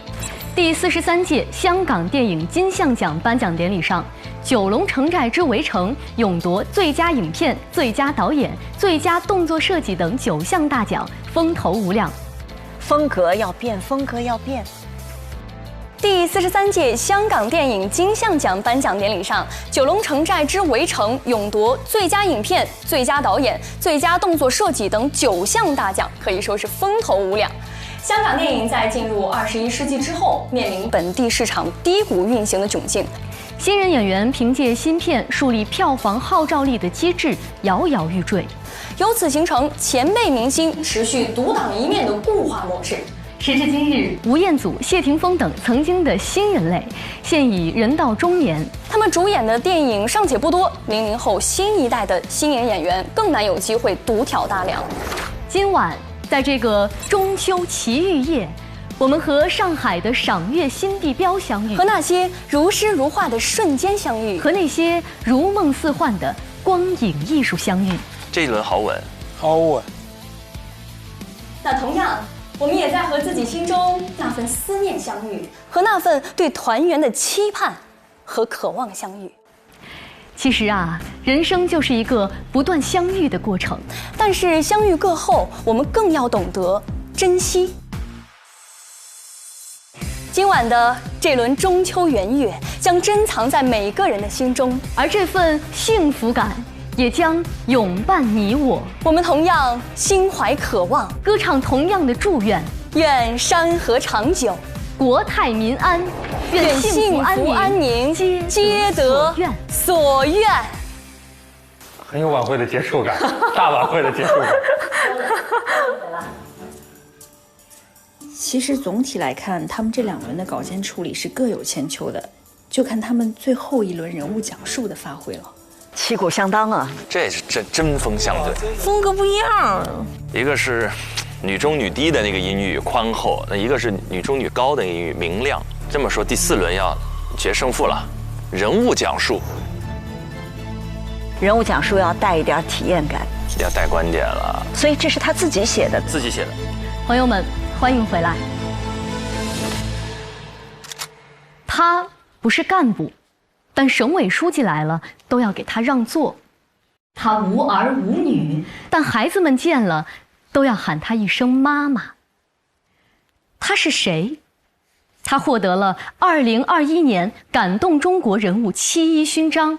第43届香港电影金像奖颁奖典礼上，《九龙城寨之围城》勇夺最佳影片、最佳导演、最佳动作设计等9项大奖，风头无两。风格要变，风格要变。第43届香港电影金像奖颁奖典礼上，《九龙城寨之围城》勇夺最佳影片、最佳导演、最佳动作设计等9项大奖，可以说是风头无两。香港电影在进入21世纪之后，面临本地市场低谷运行的窘境。新人演员凭借新片树立票房号召力的机制摇摇欲坠，由此形成前辈明星持续独当一面的固化模式。时至今日，吴彦祖、谢霆锋等曾经的新人类，现已人到中年。他们主演的电影尚且不多，00后新一代的新人演员更难有机会独挑大梁。今晚，在这个中秋奇遇夜，我们和上海的赏月新地标相遇，和那些如诗如画的瞬间相遇，和那些如梦似幻的光影艺术相遇。这一轮好稳，好稳。那同样，我们也在和自己心中那份思念相遇，和那份对团圆的期盼和渴望相遇。其实啊，人生就是一个不断相遇的过程。但是相遇过后，我们更要懂得珍惜。今晚的这轮中秋圆月将珍藏在每个人的心中，而这份幸福感也将永伴你我。我们同样心怀渴望，歌唱同样的祝愿：愿山河长久，国泰民安，愿幸福安宁，皆得所愿。很有晚会的结束感，大晚会的结束感。其实总体来看，他们这2轮的稿件处理是各有千秋的，就看他们最后一轮人物讲述的发挥了。旗鼓相当啊，这是针锋相对，风格不一样。一个是女中女低的那个音域宽厚，那一个是女中女高的音域明亮。这么说，第4轮要决胜负了，人物讲述。人物讲述要带一点体验感，要带观点了。所以这是他自己写的，自己写的。朋友们，欢迎回来。他不是干部，但省委书记来了都要给他让座。他无儿无女，但孩子们见了都要喊他一声妈妈。他是谁？他获得了2021年感动中国人物7·1勋章。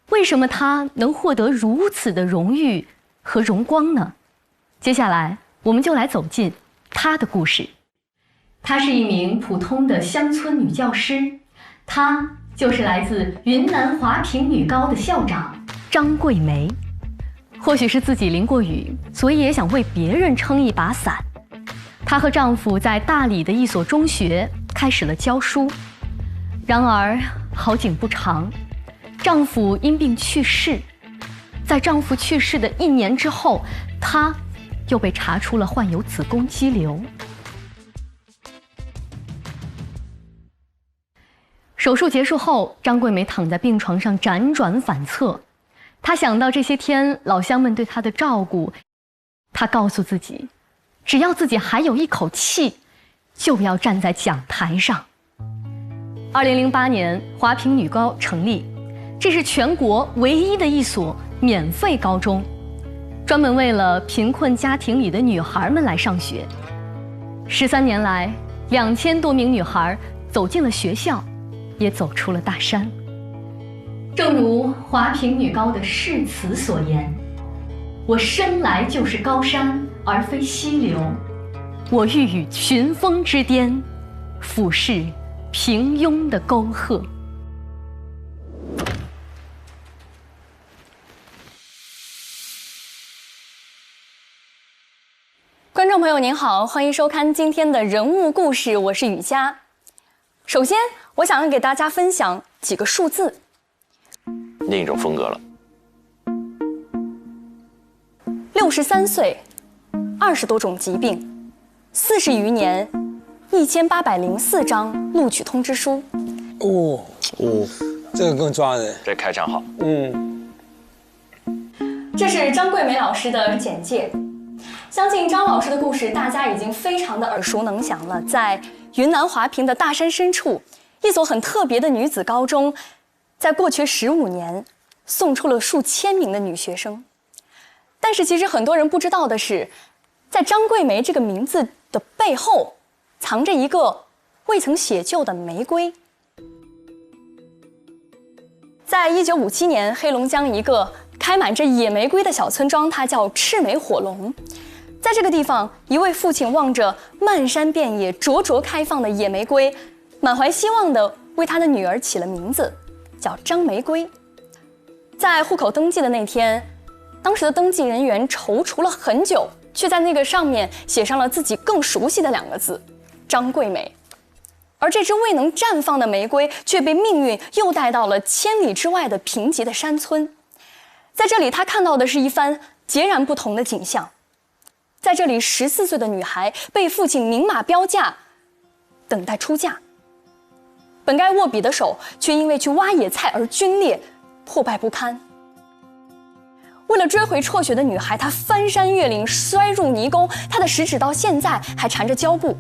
为什么他能获得如此的荣誉和荣光呢？接下来我们就来走进她的故事。她是一名普通的乡村女教师，她就是来自云南华坪女高的校长张桂梅。或许是自己淋过雨，所以也想为别人撑一把伞。她和丈夫在大理的一所中学开始了教书。然而好景不长，丈夫因病去世。在丈夫去世的1年之后，她又被查出了患有子宫肌瘤。手术结束后，张桂梅躺在病床上辗转反侧。她想到这些天老乡们对她的照顾，她告诉自己，只要自己还有一口气，就要站在讲台上。2008年，华坪女高成立，这是全国唯一的一所免费高中，专门为了贫困家庭里的女孩们来上学。13年来，2000多名女孩走进了学校，也走出了大山。正如华坪女高的誓词所言：“我生来就是高山，而非溪流。我欲与群峰之巅，俯视平庸的沟壑。”观众朋友您好，欢迎收看今天的人物故事，我是雨佳。首先，我想要给大家分享几个数字。另一种风格了。63岁，20多种疾病，40余年，1804张录取通知书。这个更抓人。这开场好。这是张桂梅老师的简介。相信张老师的故事大家已经非常的耳熟能详了。在云南华坪的大山深处，一所很特别的女子高中，在过去15年送出了数千名的女学生。但是其实很多人不知道的是，在张桂梅这个名字的背后，藏着一个未曾写就的玫瑰。在1957年，黑龙江一个开满着野玫瑰的小村庄，它叫赤眉火龙。在这个地方，一位父亲望着漫山遍野灼灼开放的野玫瑰，满怀希望地为他的女儿起了名字，叫张玫瑰。在户口登记的那天，当时的登记人员踌躇了很久，却在那个上面写上了自己更熟悉的2个字：张桂梅。而这只未能绽放的玫瑰，却被命运又带到了千里之外的贫瘠的山村。在这里，他看到的是一番截然不同的景象。在这里，14岁的女孩被父亲明码标价，等待出嫁。本该握笔的手，却因为去挖野菜而皲裂，破败不堪。为了追回辍学的女孩，她翻山越岭，摔入泥沟，她的食指到现在还缠着胶布。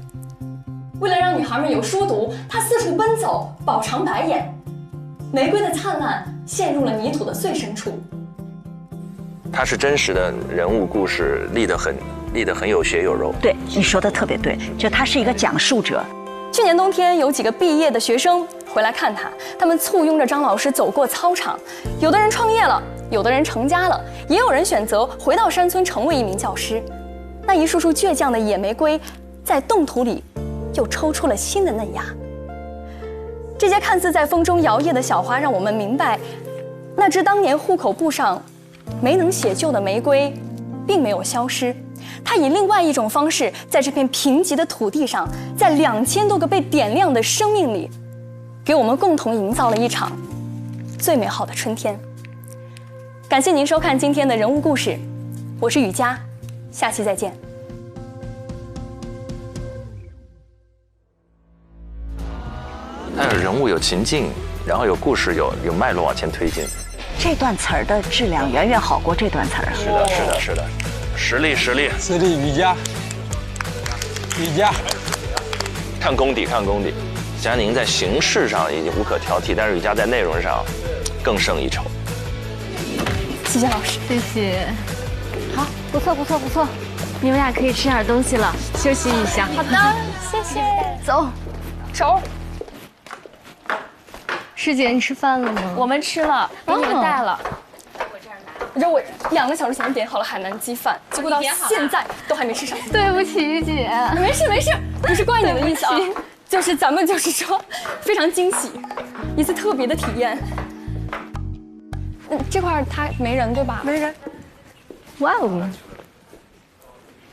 为了让女孩们有书读，她四处奔走，饱尝白眼。玫瑰的灿烂陷入了泥土的最深处。它是真实的人物故事，立得很有血有肉。对，你说的特别对，就他是一个讲述者。去年冬天，有几个毕业的学生回来看他，他们簇拥着张老师走过操场，有的人创业了，有的人成家了，也有人选择回到山村成为一名教师。那一束束倔强的野玫瑰，在冻土里又抽出了新的嫩芽。这些看似在风中摇曳的小花，让我们明白，那只当年户口簿上没能写就的玫瑰，并没有消失。它以另外一种方式，在这片贫瘠的土地上，在2000多个被点亮的生命里，给我们共同营造了一场最美好的春天。感谢您收看今天的人物故事，我是雨佳，下期再见。它有人物，有情境，然后有故事，有脉络往前推进。这段词儿的质量远远好过这段词儿。是的，实力，雨佳，看功底。佳宁在形式上已经无可挑剔，但是雨佳在内容上更胜一筹。谢谢老师，谢谢。好，不错不错不错，你们俩可以吃点东西了，休息一下。好的，谢谢。走，走。师姐，你吃饭了吗？我们吃了，给你们带了。你知道我2个小时前点好了海南鸡饭，结果到现在都还没吃上。对不起，玉姐。没事没事，不是怪你的意思啊，就是咱们就是说非常惊喜，一次特别的体验。这块他没人对吧？没人。哇哦，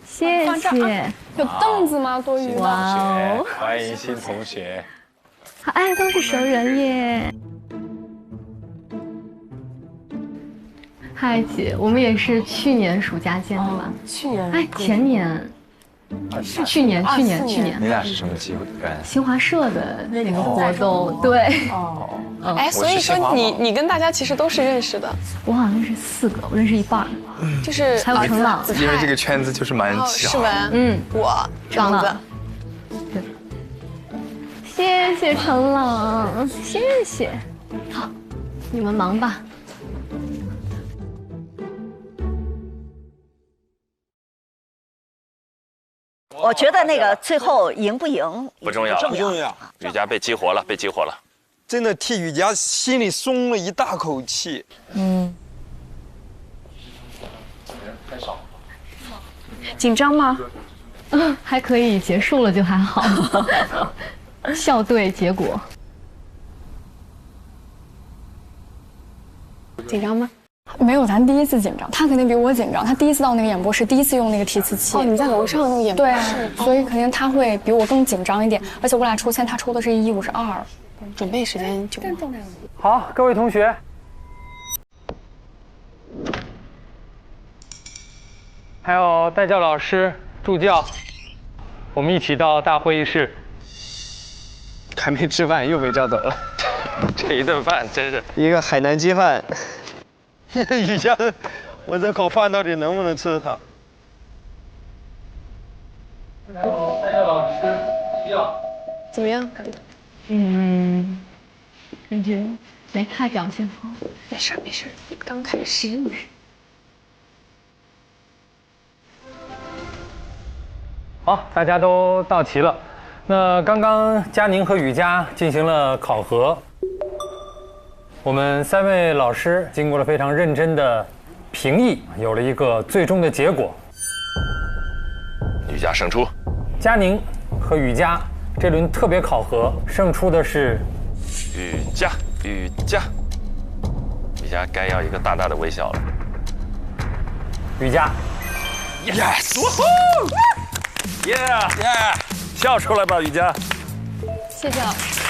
谢谢。有凳子吗？多余的。哇哦，欢迎新同学。哎，都是熟人耶。嗨姐，我们也是去年暑假见的吧？去年？哎，前年。是去年。你俩是什么机会？新华社的那个活动，对。哦。哎，所以说你跟大家其实都是认识的。我好像认识4个，我认识一半。就是还有程朗，因为这个圈子就是蛮小。是吧？我程朗。谢谢程朗，谢谢。好，你们忙吧。我觉得那个最后赢不赢不重要，不重要。雨佳被激活了，被激活了，真的替雨佳心里松了一大口气。太少。紧张吗？还可以，结束了就还好。校对结果。紧张吗？没有，咱第一次紧张，他肯定比我紧张。他第一次到那个演播室，第一次用那个提词器。哦，你在楼上那个演播室。对啊，所以肯定他会比我更紧张一点。而且我俩抽签，他抽的是152，准备时间久。好，各位同学，还有代教老师、助教，我们一起到大会议室。还没吃饭又被叫走了，这一顿饭真是一个海南鸡饭。雨佳，我这口饭到底能不能吃它？代教老师、助教，怎么样？感觉没太表现好。没事没事，刚开始。好，大家都到齐了。那刚刚佳宁和雨佳进行了考核，我们3位老师经过了非常认真的评议，有了一个最终的结果。雨佳胜出。佳宁和雨佳这轮特别考核胜出的是雨佳。雨佳该要一个大大的微笑了。雨佳。Yes！ Yeah！ 笑出来吧，雨佳。谢谢老师。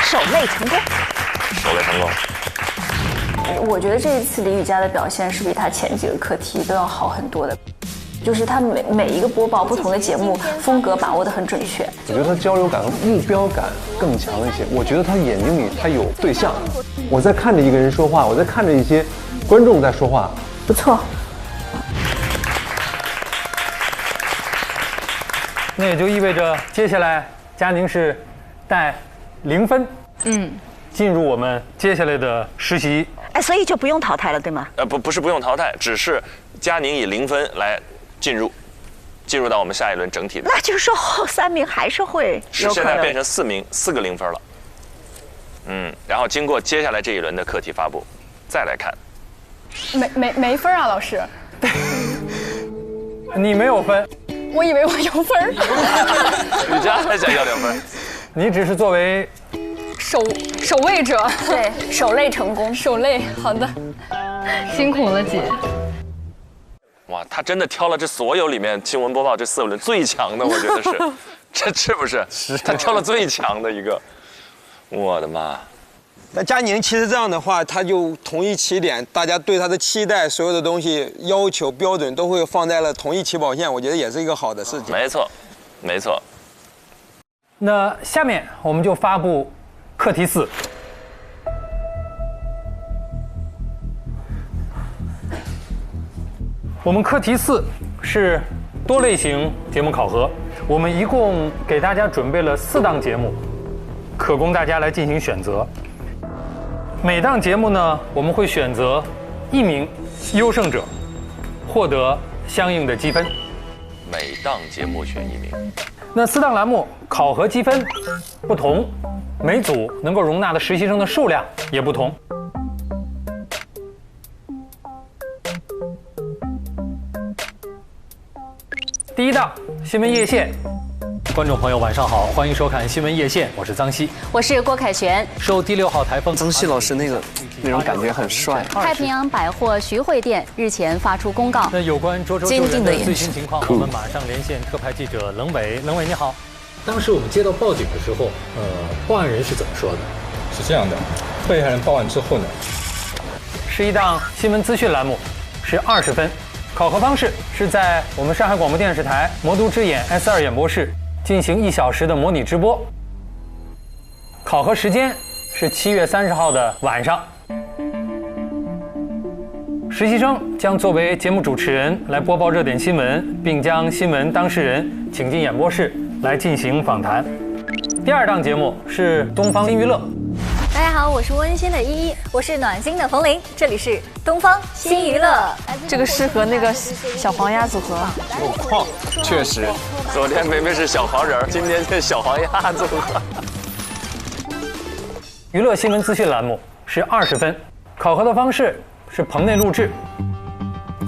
手累成功。手累成功。我觉得这一次李雨佳的表现是比他前几个课题都要好很多的，就是他每一个播报不同的节目风格把握得很准确。我觉得他交流感和目标感更强一些。我觉得他眼睛里他有对象，我在看着一个人说话，我在看着一些观众在说话，不错。那也就意味着接下来佳宁是带0分，进入我们接下来的实习。哎，所以就不用淘汰了，对吗？不是不用淘汰，只是佳宁以0分来进入到我们下一轮整体的。那就是说后3名还是会有可能。现在变成4个0分了。然后经过接下来这一轮的课题发布，再来看。没分啊，老师。你没有分。我以为我有分。雨佳还想要2分。你只是作为守卫者，对，守擂成功，守擂，好的，辛苦了姐。哇，他真的挑了这所有里面新闻播报这4轮最强的，我觉得是，这是不是？是他挑了最强的一个，我的妈！那佳宁其实这样的话，他就同一起点，大家对他的期待，所有的东西要求标准都会放在了同一起跑线，我觉得也是一个好的事情。没错，没错。那下面我们就发布课题4。我们课题4是多类型节目考核，我们一共给大家准备了4档节目，可供大家来进行选择。每档节目呢，我们会选择1名优胜者，获得相应的积分。每档节目选1名。那4档栏目考核积分不同，每组能够容纳的实习生的数量也不同。第1档新闻夜线，观众朋友晚上好，欢迎收看新闻夜线，我是张希，我是郭凯旋。受第6号台风，张希老师那种感觉很帅。太平洋百货徐汇店日前发出公告，那有关涿州救援的最新情况，我们马上连线特派记者冷伟。冷伟你好，当时我们接到报警的时候，报案人是怎么说的？是这样的，被害人报案之后呢，是1档新闻资讯栏目，是20分。考核方式是在我们上海广播电视台魔都之眼 S2 演播室进行1小时的模拟直播。考核时间是7月30号的晚上。实习生将作为节目主持人来播报热点新闻，并将新闻当事人请进演播室来进行访谈。第2档节目是东方新娱乐。大家好，我是温馨的依依，我是暖心的冯玲，这里是东方新娱乐。这个适合那个小黄鸭组合。有矿，确实。昨天明明是小黄人，今天是小黄鸭组合。娱乐新闻资讯栏目是20分，考核的方式是棚内录制，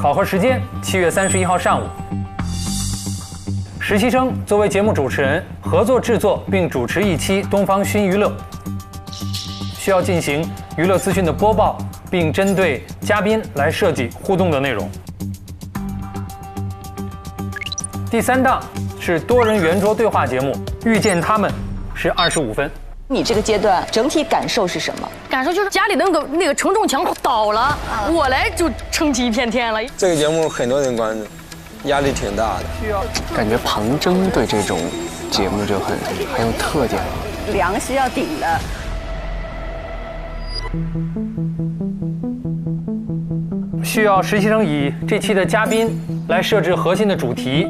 考核时间7月31号上午。实习生作为节目主持人，合作制作并主持一期东方新娱乐，需要进行娱乐资讯的播报，并针对嘉宾来设计互动的内容。第3档是多人圆桌对话节目，遇见他们是25分。你这个阶段整体感受是什么？感受就是家里那个承重墙倒了，我来就撑起一片天了。这个节目很多人关注，压力挺大的。感觉庞征对这种节目就很有特点了。粮食要顶的。需要实习生以这期的嘉宾来设置核心的主题，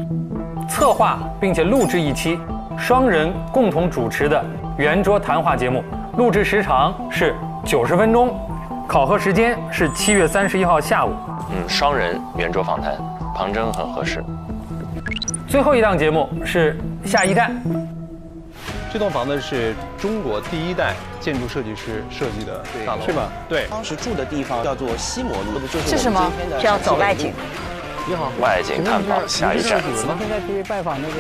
策划并且录制一期双人共同主持的圆桌谈话节目，录制时长是90分钟，考核时间是7月31号下午。双人圆桌访谈，庞征很合适。最后1档节目是下一站。这栋房子是中国第1代建筑设计师设计的大楼，是吧？对，当时住的地方叫做西摩路，是什么？是要走外景。你好，外景探访下一站。我们现在去拜访那个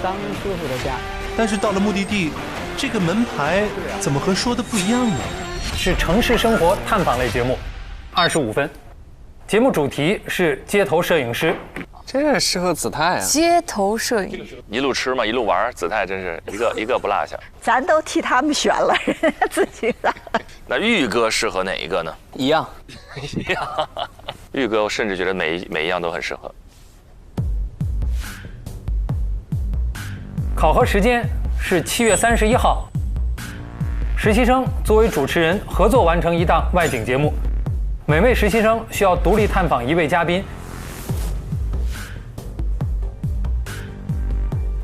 张师傅的家。但是到了目的地，这个门牌怎么和说的不一样呢？是城市生活探访类节目，25分。节目主题是街头摄影师。这适合子泰啊！街头摄影，一路吃嘛，一路玩，子泰真是一个不落下。咱都替他们选了，人家自己来。那玉哥适合哪一个呢？一样。玉哥，我甚至觉得每一样都很适合。考核时间是7月31号。实习生作为主持人合作完成1档外景节目，每位实习生需要独立探访1位嘉宾。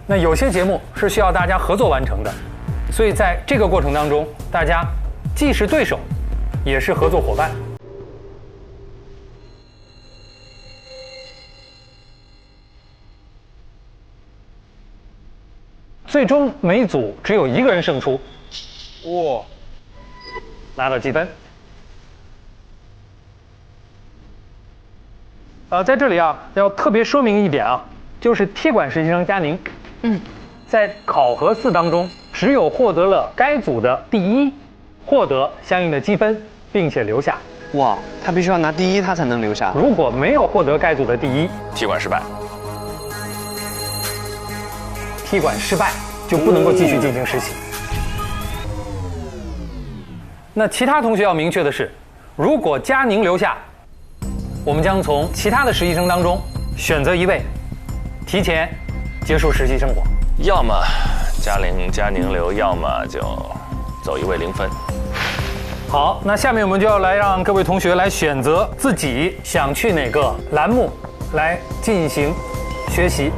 那有些节目是需要大家合作完成的，所以在这个过程当中，大家既是对手，也是合作伙伴。最终每组只有1个人胜出，哇，拿到积分。在这里啊，要特别说明一点啊，就是贴管实习生佳宁。在考核4当中，只有获得了该组的第1，获得相应的积分，并且留下。哇，他必须要拿第1，他才能留下。如果没有获得该组的第1，踢馆失败。踢馆失败就不能够继续进行实习。那其他同学要明确的是，如果佳宁留下，我们将从其他的实习生当中选择1位，提前结束实习生活。要么佳宁留，要么就走1位0分。好，那下面我们就要来让各位同学来选择自己想去哪个栏目来进行学习。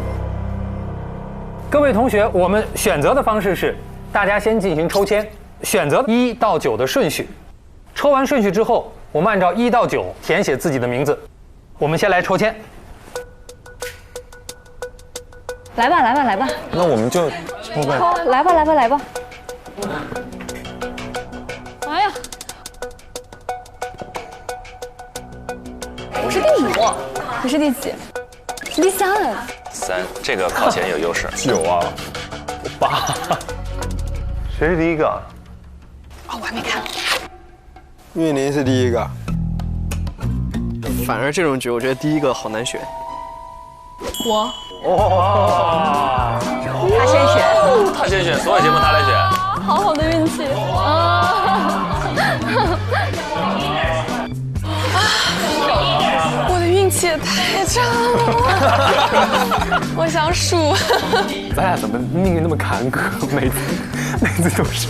各位同学，我们选择的方式是，大家先进行抽签，选择1到9的顺序，抽完顺序之后，我们按照1到9填写自己的名字。我们先来抽签。来吧，来吧，来吧。那我们就抽呗。来吧，来吧，来吧。哎呀，我是第5，你是第几？是第3哎。3，这个靠前有优势。9啊，8。谁是第一个？我还没看。玉林是第一个。反而这种局，我觉得第一个好难选。我。哇！他先选，他先选，所有节目他来选。好好的运气啊！我的运气也太差了，我想数。咱俩怎么命运那么坎坷？每次都是。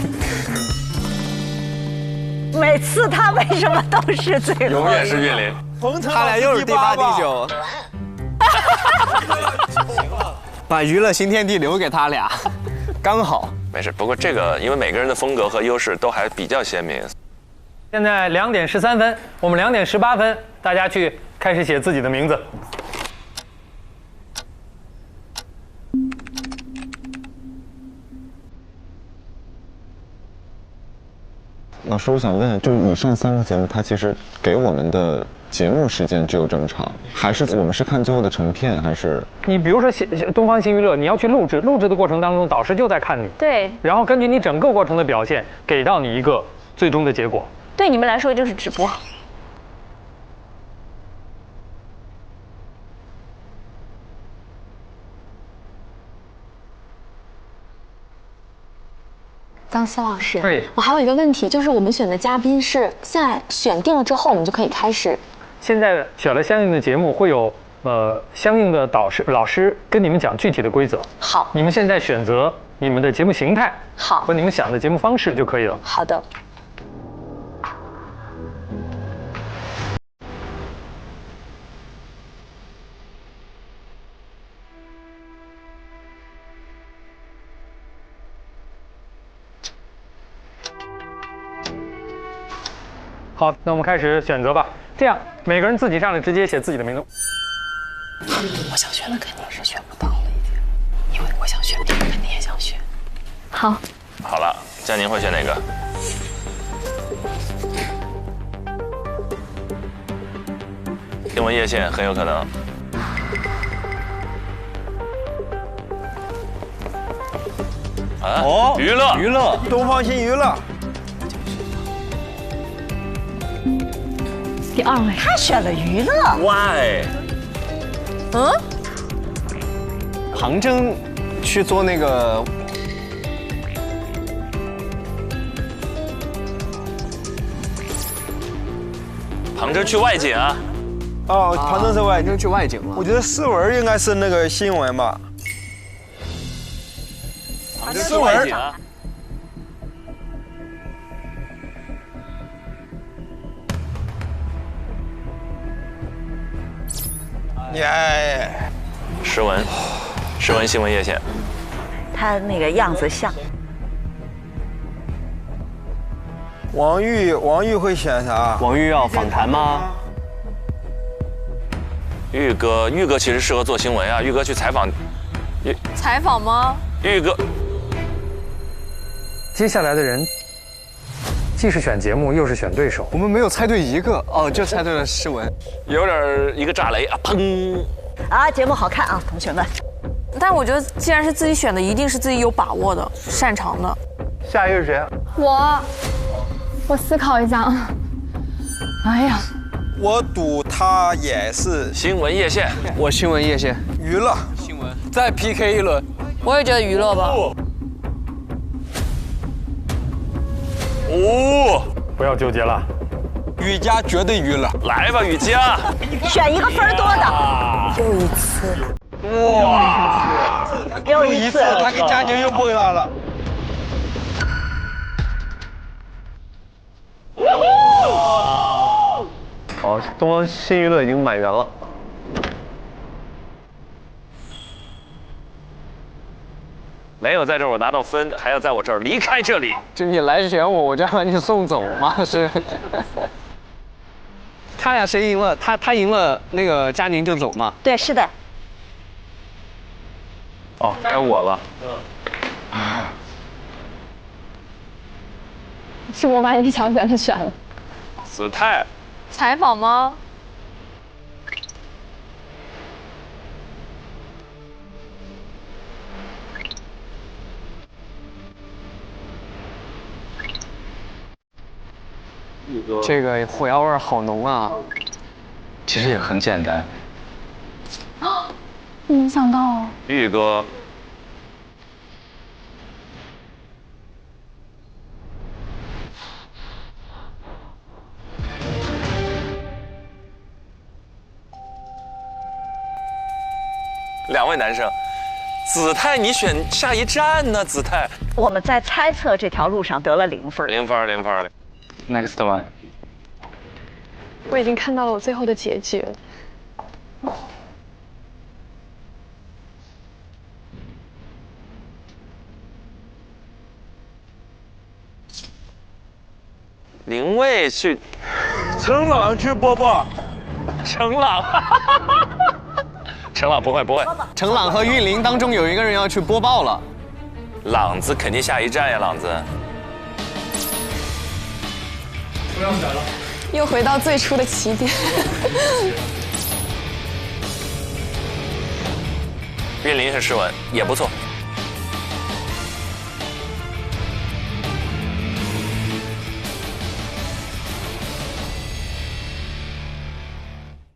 每次他为什么都是最后？永远是岳林。他俩又是第8、第9。把娱乐新天地留给他俩，刚好。没事，不过这个因为每个人的风格和优势都还比较鲜明。现在2点13分，我们2点18分，大家去开始写自己的名字。老师，我想问，就以上3个节目，它其实给我们的节目时间只有这么长，还是我们是看最后的成片，还是？你比如说东方新娱乐，你要去录制的过程当中，导师就在看你，对，然后根据你整个过程的表现，给到你一个最终的结果。对你们来说就是直播。张希老师，对，我还有一个问题，就是我们选的嘉宾是现在选定了之后，我们就可以开始。现在选了相应的节目，会有相应的老师跟你们讲具体的规则。好，你们现在选择你们的节目形态，好，和你们想的节目方式就可以了。好的。好，那我们开始选择吧。这样，每个人自己上来直接写自己的名字。我想选的肯定是选不到了，已经，因为我想选的，肯定也想选。好，好了，佳宁会选哪个？新闻夜线很有可能。啊，娱乐，东方新娱乐。第2位，他选了娱乐。Why？ 杭州去做那个。杭州去外景啊？哦，杭州是外景，去外景了。我觉得诗文应该是那个新闻吧。杭州去外景啊？耶！诗文新闻夜线。他那个样子像。王玉会选啥？王玉要访谈吗？玉哥其实适合做新闻啊，玉哥去采访。采访吗？玉哥。接下来的人，既是选节目，又是选对手。我们没有猜对一个哦，就猜对了诗文，有点一个炸雷啊，砰！啊，节目好看啊，同学们。但我觉得，既然是自己选的，一定是自己有把握的、擅长的。下一个是谁？我思考一下啊。哎呀，我赌他也是新闻夜线。我新闻夜线。娱乐。新闻。再 PK 一轮。我也觉得娱乐吧。不要纠结了。雨佳绝对娱乐。来吧，雨佳。选一个分多的。又一次。哇！又一次，他跟佳宁又碰上了。好，东方新娱乐已经满员了。没有在这儿我拿到分，还要在我这儿离开这里。就你来选我，我就要把你送走吗？是。他俩谁赢了？他赢了，那个佳宁就走吗？对，是的。哦，该我了。是我把你想选的选了。子泰。采访吗？这个火药味好浓啊！其实也很简单。没想到哦。玉哥。两位男生，子泰，你选下一站呢？子泰，我们在猜测这条路上得了0分。0分，0分。Next one。我已经看到了我最后的结局了。林蔚去，程朗去播报，程朗，程朗不会，程朗和韵玲当中有一个人要去播报了，朗子肯定下一站呀，朗子。不要选了，又回到最初的起点。韵玲是诗文，也不错。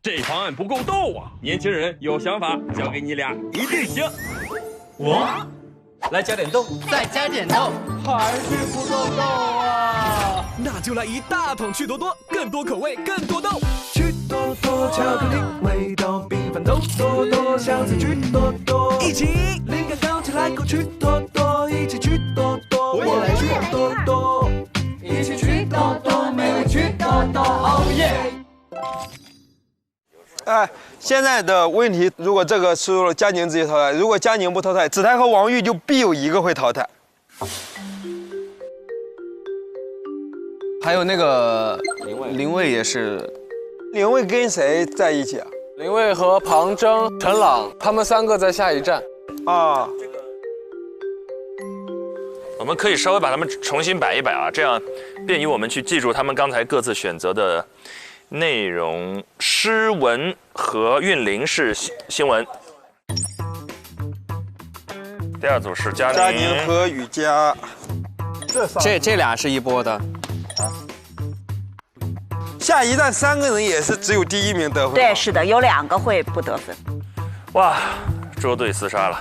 这方案不够斗啊！年轻人有想法，交给你俩一定行。我来加点豆，再加点豆，还是不够豆啊！那就来一大桶趣多多，更多口味，更多豆。趣多多巧克力味道，缤纷豆多多，香菜趣多多，一起灵感刚起来口趣多多，一起趣多多，我来趣多多，一起趣多多，美味趣多多，哦耶！哎，现在的问题，如果这个输了，佳宁直接淘汰；如果佳宁不淘汰，子泰和王玉就必有一个会淘汰。还有那个林蔚也是。林蔚跟谁在一起啊？林蔚和庞征、陈朗，他们3个在下一站。啊。我们可以稍微把他们重新摆一摆啊，这样便于我们去记住他们刚才各自选择的内容。诗文和韵玲是新闻。第二组是佳宁和雨佳。这俩是一波的。下一站3个人也是只有第1名得分。对，是的，有2个会不得分。哇，捉对厮杀了。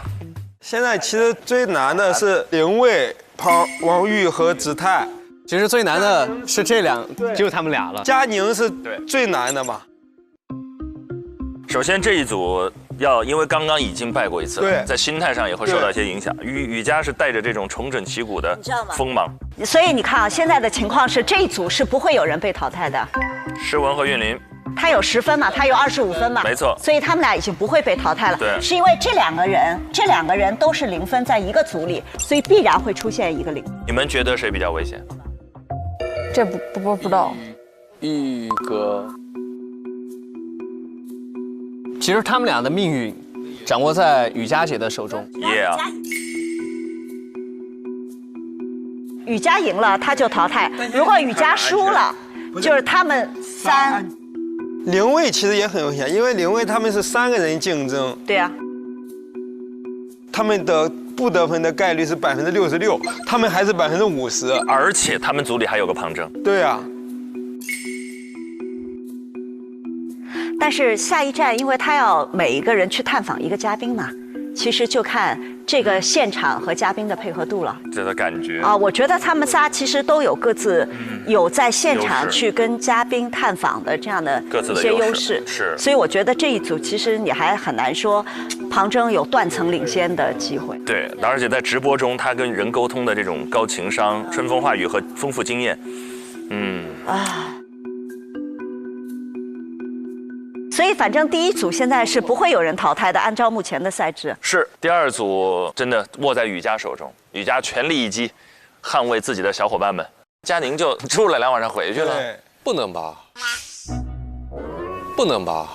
现在其实最难的是林蔚、王玉和子泰。其实最难的是这就他们俩了。佳宁是最难的嘛。首先这一组因为刚刚已经败过一次了，在心态上也会受到一些影响。雨佳是带着这种重整旗鼓的锋芒，所以你看啊，现在的情况是这一组是不会有人被淘汰的。诗文和韵玲，他有10分嘛，他有25分嘛，没错，所以他们俩已经不会被淘汰了。对，是因为这两个人都是0分，在一个组里，所以必然会出现一个0。你们觉得谁比较危险？这不知道。玉哥。其实他们俩的命运掌握在雨佳姐的手中。Yeah。雨佳赢了，他就淘汰；如果雨佳输了，就是他们3。林蔚其实也很危险，因为林蔚他们是3个人竞争。对呀。他们的不得分的概率是66%，他们还是50%，而且他们组里还有个庞征。对啊。但是下一站，因为他要每一个人去探访一个嘉宾嘛，其实就看这个现场和嘉宾的配合度了。这个感觉啊，我觉得他们仨其实都有各自有在现场去跟嘉宾探访的这样的一些优势，是。所以我觉得这一组其实你还很难说庞征有断层领先的机会。对，而且在直播中他跟人沟通的这种高情商、春风化雨和丰富经验，所以以反正第一组现在是不会有人淘汰的，按照目前的赛制。是第二组真的握在雨佳手中，雨佳全力一击，捍卫自己的小伙伴们。佳宁就住了2晚上回去了。不能吧？不能吧？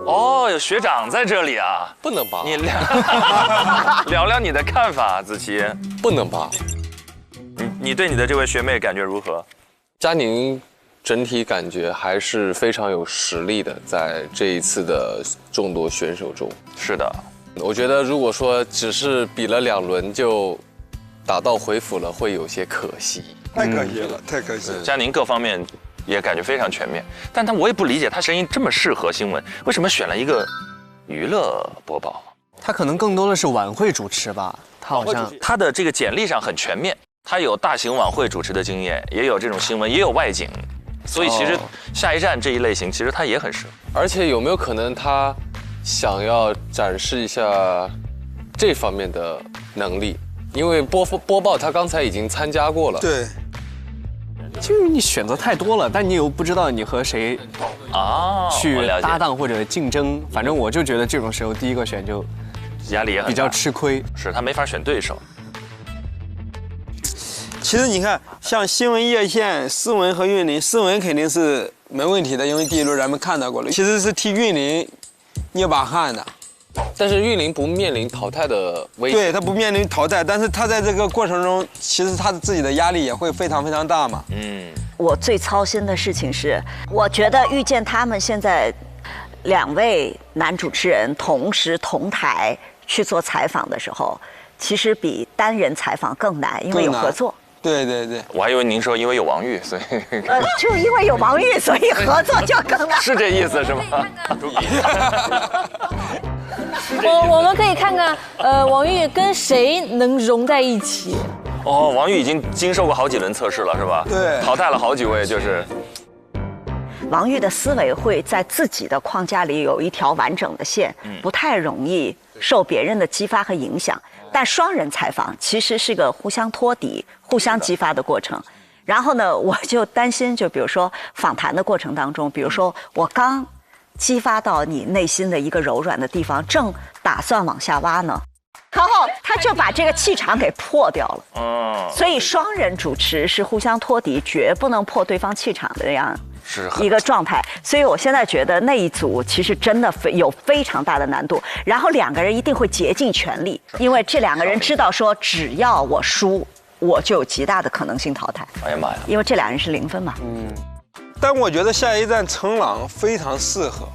哦，有学长在这里啊！不能吧？你聊聊你的看法，子琪。不能吧？你对你的这位学妹感觉如何？佳宁整体感觉还是非常有实力的，在这一次的众多选手中。是的，我觉得如果说只是比了2轮就打道回府了，会有些可惜。太可惜了，太可惜了。佳宁各方面也感觉非常全面，但我也不理解他声音这么适合新闻，为什么选了一个娱乐播报？他可能更多的是晚会主持吧，他好像他的这个简历上很全面，他有大型晚会主持的经验，也有这种新闻，也有外景，所以其实下一站这一类型其实他也很适合。而且有没有可能他想要展示一下这方面的能力？因为播报他刚才已经参加过了。对。就是你选择太多了，但你又不知道你和谁去搭档或者竞争。反正我就觉得这种时候第一个选就压力也很大，比较吃亏。是他没法选对手。其实你看，像新闻叶县、思文和韵林，思文肯定是没问题的，因为第一轮咱们看到过了。其实是替韵林捏把汗的。但是韵林不面临淘汰的危险，对他不面临淘汰，但是他在这个过程中，其实他自己的压力也会非常非常大嘛。我最操心的事情是，我觉得遇见他们现在2位男主持人同时同台去做采访的时候，其实比单人采访更难，因为有合作。对对对，我还以为您说因为有王玉，所以就因为有王玉，所以合作就更难。是这意思是吗？我们可以看看，王玉跟谁能融在一起？哦，王玉已经经受过好几轮测试了，是吧？对，淘汰了好几位，就是。王玉的思维会在自己的框架里有一条完整的线，不太容易受别人的激发和影响。但双人采访其实是个互相托底、互相激发的过程。然后呢，我就担心，就比如说访谈的过程当中，比如说我刚激发到你内心的一个柔软的地方，正打算往下挖呢，然后他就把这个气场给破掉了。所以双人主持是互相托底，绝不能破对方气场的这样一个状态。所以我现在觉得那一组其实真的有非常大的难度。然后2个人一定会竭尽全力，因为这2个人知道说，只要我输，我就有极大的可能性淘汰。哎呀妈呀！因为这2人是0分嘛。但我觉得下一站程朗非常适合。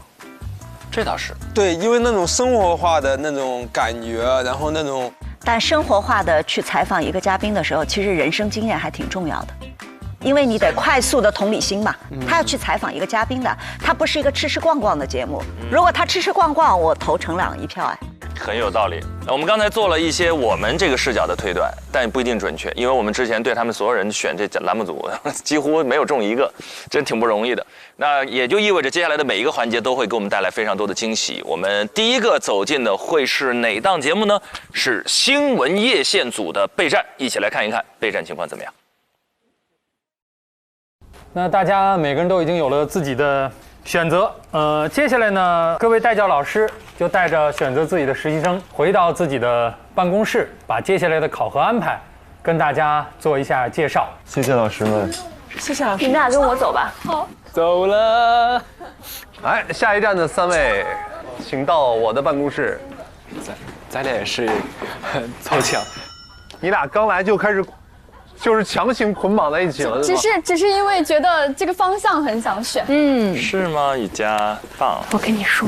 这倒是。对，因为那种生活化的那种感觉，然后那种。但生活化的去采访一个嘉宾的时候，其实人生经验还挺重要的。因为你得快速的同理心嘛，他要去采访一个嘉宾的，他不是一个吃吃逛逛的节目。如果他吃吃逛逛，我投程朗1票哎。很有道理。我们刚才做了一些我们这个视角的推断，但不一定准确，因为我们之前对他们所有人选这栏目组几乎没有中一个，真挺不容易的。那也就意味着接下来的每一个环节都会给我们带来非常多的惊喜。我们第一个走进的会是哪档节目呢？是新闻叶县组的备战，一起来看一看备战情况怎么样。那大家每个人都已经有了自己的选择，接下来呢，各位带教老师就带着选择自己的实习生回到自己的办公室，把接下来的考核安排跟大家做一下介绍。谢谢老师们，谢谢老师。你们俩跟我走吧。好，走了。来，下一站的3位，请到我的办公室。咱俩也是凑巧，你俩刚来就开始。就是强行捆绑在一起了，只是因为觉得这个方向很想选。是吗？雨佳棒。我跟你说，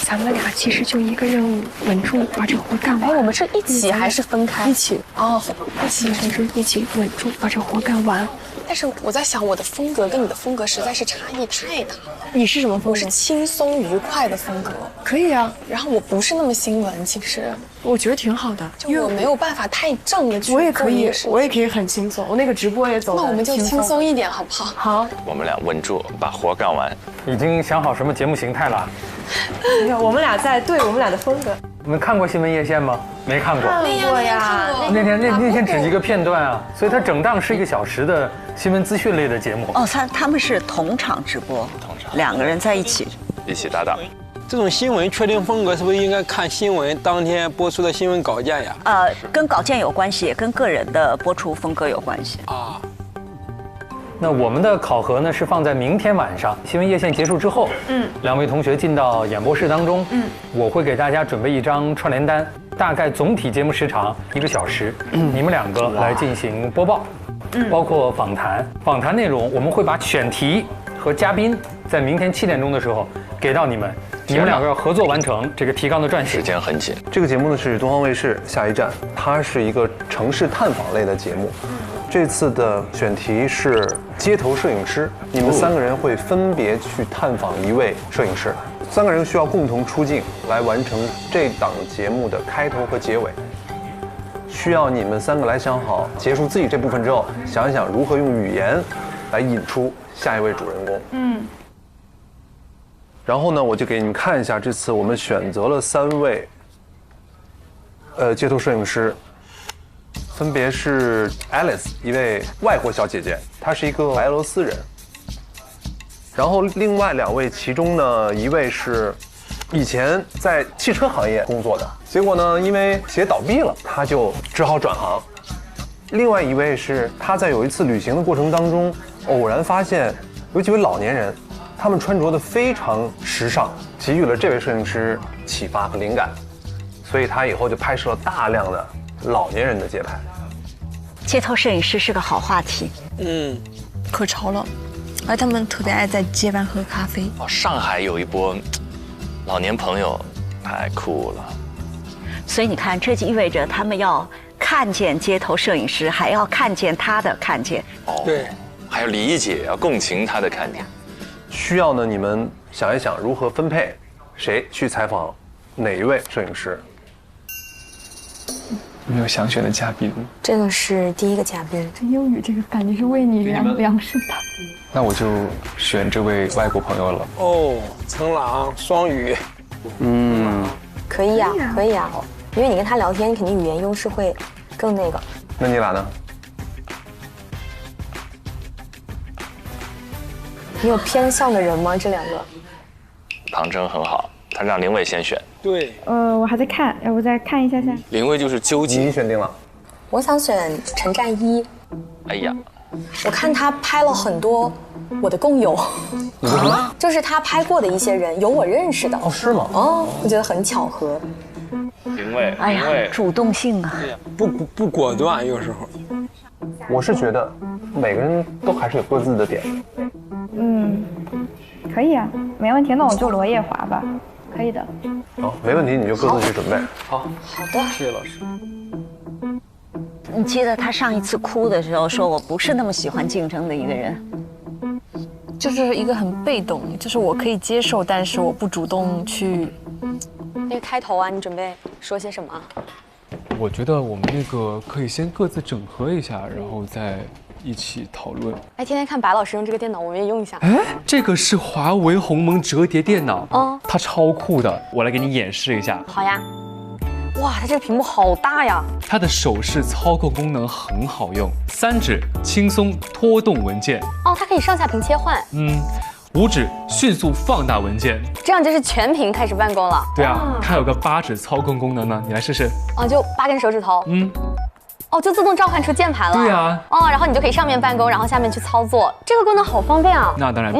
咱们俩其实就一个任务，稳住把这活干完。哎，我们是一起还是分开？一起哦，一起是一起稳住把这活干完。但是我在想，我的风格跟你的风格实在是差异太大。你是什么风格？我是轻松愉快的风格。可以啊。然后我不是那么新闻，其实我觉得挺好的，就我没有办法太正的去。我也可以很轻松。我那个直播也走。那我们就轻松一点，好不好？好。我们俩稳住，把活干完。已经想好什么节目形态了？没有，我们俩在对我们俩的风格。你们看过新闻叶县吗？没看过。看过呀。那天只一个片段啊，所以它整档是1个小时的新闻资讯类的节目。哦，他们是同场直播，2个人在一起。一起搭档。这种新闻确定风格是不是应该看新闻当天播出的新闻稿件呀？跟稿件有关系，也跟个人的播出风格有关系啊。那我们的考核呢是放在明天晚上新闻夜线结束之后，两位同学进到演播室当中，我会给大家准备一张串联单，大概总体节目时长1个小时，你们2个来进行播报，包括访谈。访谈内容我们会把选题和嘉宾在明天7点钟的时候给到你们，你们2个要合作完成这个提纲的撰写。时间很紧。这个节目呢是东方卫视下一站，它是一个城市探访类的节目。这次的选题是街头摄影师，你们3个人会分别去探访1位摄影师，3个人需要共同出镜来完成这档节目的开头和结尾。需要你们3个来想好，结束自己这部分之后，想一想如何用语言来引出下一位主人公。然后呢，我就给你们看一下，这次我们选择了3位街头摄影师。分别是 Alice， 一位外国小姐姐，她是一个白俄罗斯人。然后另外2位，其中呢一位是以前在汽车行业工作的，结果呢因为企业倒闭了，他就只好转行。另外一位是他在有一次旅行的过程当中，偶然发现有几位老年人，他们穿着的非常时尚，给予了这位摄影师启发和灵感，所以他以后就拍摄了大量的老年人的街拍。街头摄影师是个好话题，可潮了，而他们特别爱在街边喝咖啡。上海有一波老年朋友，太酷了。所以你看，这就意味着他们要看见街头摄影师，还要看见他的看见。对，还要理解，要共情他的看见。需要呢，你们想一想如何分配，谁去采访哪一位摄影师。有没有想选的嘉宾？这个是第1个嘉宾。陈悠宇这个感觉是为你量身的。那我就选这位外国朋友了。陈朗、双语。可以啊，可以啊，因为你跟他聊天，你肯定语言优势会更那个。那你俩呢？你有偏向的人吗？这2个？唐征很好，他让林伟先选。对。我还在看，要不再看一下下。林伟就是纠结。你选定了。我想选陈战一。哎呀，我看他拍了很多我的工友，就是他拍过的一些人有我认识的。是吗？我觉得很巧合。林伟，哎呀，主动性啊，不果断，有时候。我是觉得每个人都还是有各自的点。可以啊，没问题。那我就罗夜华吧，可以的。好，没问题，你就各自去准备。好的，谢谢老师。你记得他上一次哭的时候说：“我不是那么喜欢竞争的一个人。”就是一个很被动，就是我可以接受，但是我不主动去。那个开头啊，你准备说些什么？我觉得我们那个可以先各自整合一下，然后再一起讨论。哎，天天看白老师用这个电脑，我们也用一下。哎，这个是华为鸿蒙折叠电脑，它超酷的，我来给你演示一下。好呀。哇，它这个屏幕好大呀！它的手势操控功能很好用，3指轻松拖动文件。它可以上下屏切换。 5指迅速放大文件，这样就是全屏开始办公了。对啊，它有个8指操控功能呢，你来试试。就8根手指头。就自动召唤出键盘了。对啊。然后你就可以上面办公，然后下面去操作，这个功能好方便啊。那当然。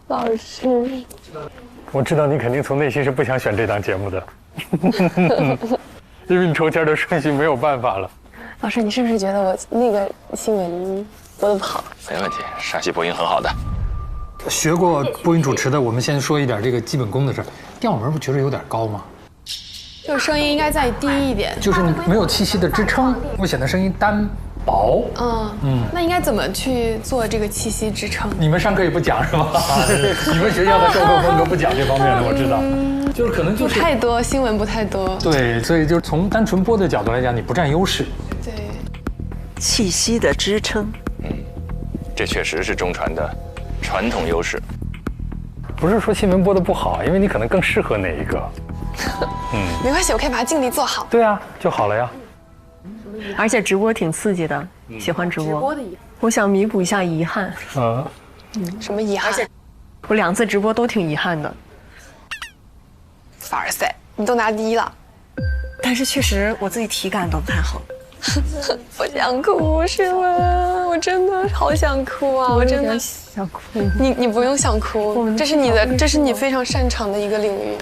老师，我知道你肯定从内心是不想选这档节目的，因为你抽签的顺序没有办法了。老师，你是不是觉得我那个新闻播得不好？没问题，陕西播音很好的。学过播音主持的，我们先说一点这个基本功的事儿。调门不觉得有点高吗？就是声音应该再低一点，就是你没有气息的支撑，会显得声音单薄。那应该怎么去做这个气息支撑？你们上课也不讲是吧？你们学校的授课风格不讲这方面的，我知道。就是可能就是不太多，新闻不太多。对，所以就是从单纯播的角度来讲，你不占优势。对，气息的支撑。这确实是中传的传统优势。不是说新闻播的不好，因为你可能更适合哪一个。没关系，我可以把尽力做好。对啊，就好了呀。而且直播挺刺激的，喜欢直播。我想弥补一下遗憾。什么遗憾？我2次直播都挺遗憾的。凡尔赛，你都拿第1了。但是确实我自己体感都不太好。我想哭，是吗？我真的好想哭啊！我真的想哭。你不用想哭，这是你非常擅长的一个领域。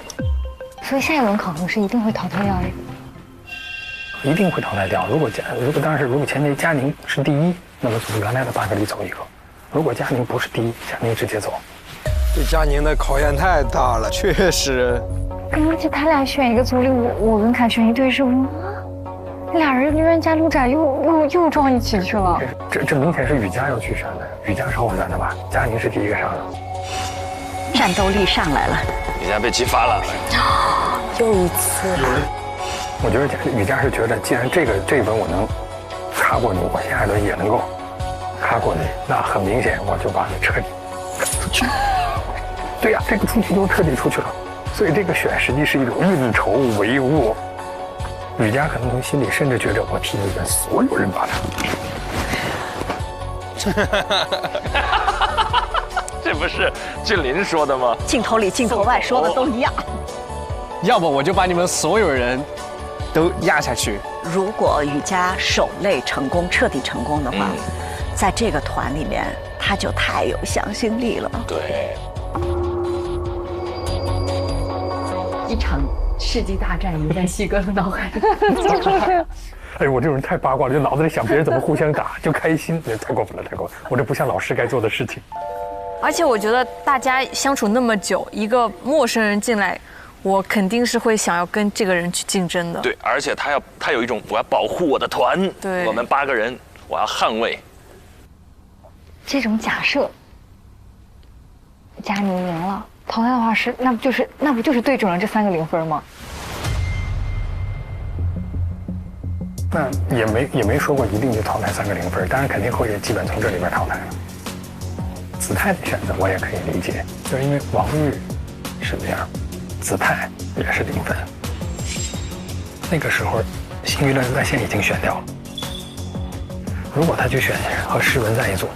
所以下一轮考核是一定会淘汰掉的。一定会淘汰掉。如果前提佳宁是第1，那么从原来的8个里走一个；如果佳宁不是第1，佳宁直接走。对佳宁的考验太大了，确实。而且他俩选一个组里，我跟凯旋一对是哇，俩人冤家路窄又撞一起去了。这明显是雨佳要去选的，雨佳是后选的吧？佳宁是第1个上的。战斗力上来了，雨佳被激发了，又一次。我觉得雨佳是觉得，既然这一轮我能卡过你，我下一轮也能够卡过你，那很明显我就把你彻底赶出去。对呀，这个出去就彻底出去了。所以这个选实际是一种运筹帷幄。雨佳可能从心里甚至觉得，我替你们所有人把他。这不是俊林说的吗？镜头里镜头外说的都一样。要不我就把你们所有人都压下去。如果雨佳守擂成功，彻底成功的话，在这个团里面，他就太有向心力了。对。一场世纪大战已经在西哥的脑海里。哎，我这种人太八卦了，就脑子里想别人怎么互相打，就开心，太过分了，太过分了！我这不像老师该做的事情。而且我觉得大家相处那么久，一个陌生人进来，我肯定是会想要跟这个人去竞争的。对，而且他有一种我要保护我的团，对，我们8个人，我要捍卫。这种假设，佳宁赢了。淘汰的话是，那不就是对准了这3个0分吗？那也没说过一定就淘汰3个0分，当然肯定会基本从这里边淘汰了。子泰的选择我也可以理解，就是因为王玉是这样，子泰也是0分。那个时候，新娱乐在线已经选掉了。如果他去选和诗文在一组，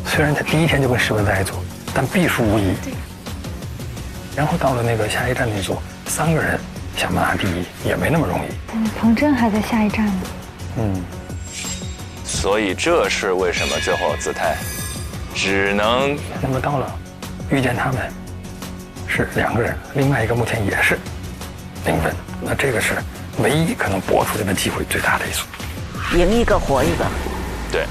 虽然他第1天就跟诗文在一组，但必输无疑。然后到了那个下一站那组，3个人想拿第1也没那么容易。彭真还在下一站呢。所以这是为什么最后子泰只能。那么到了遇见他们是2个人，另外一个目前也是0分，那这个是唯一可能搏出来的机会最大的一组。赢一个活一个。对。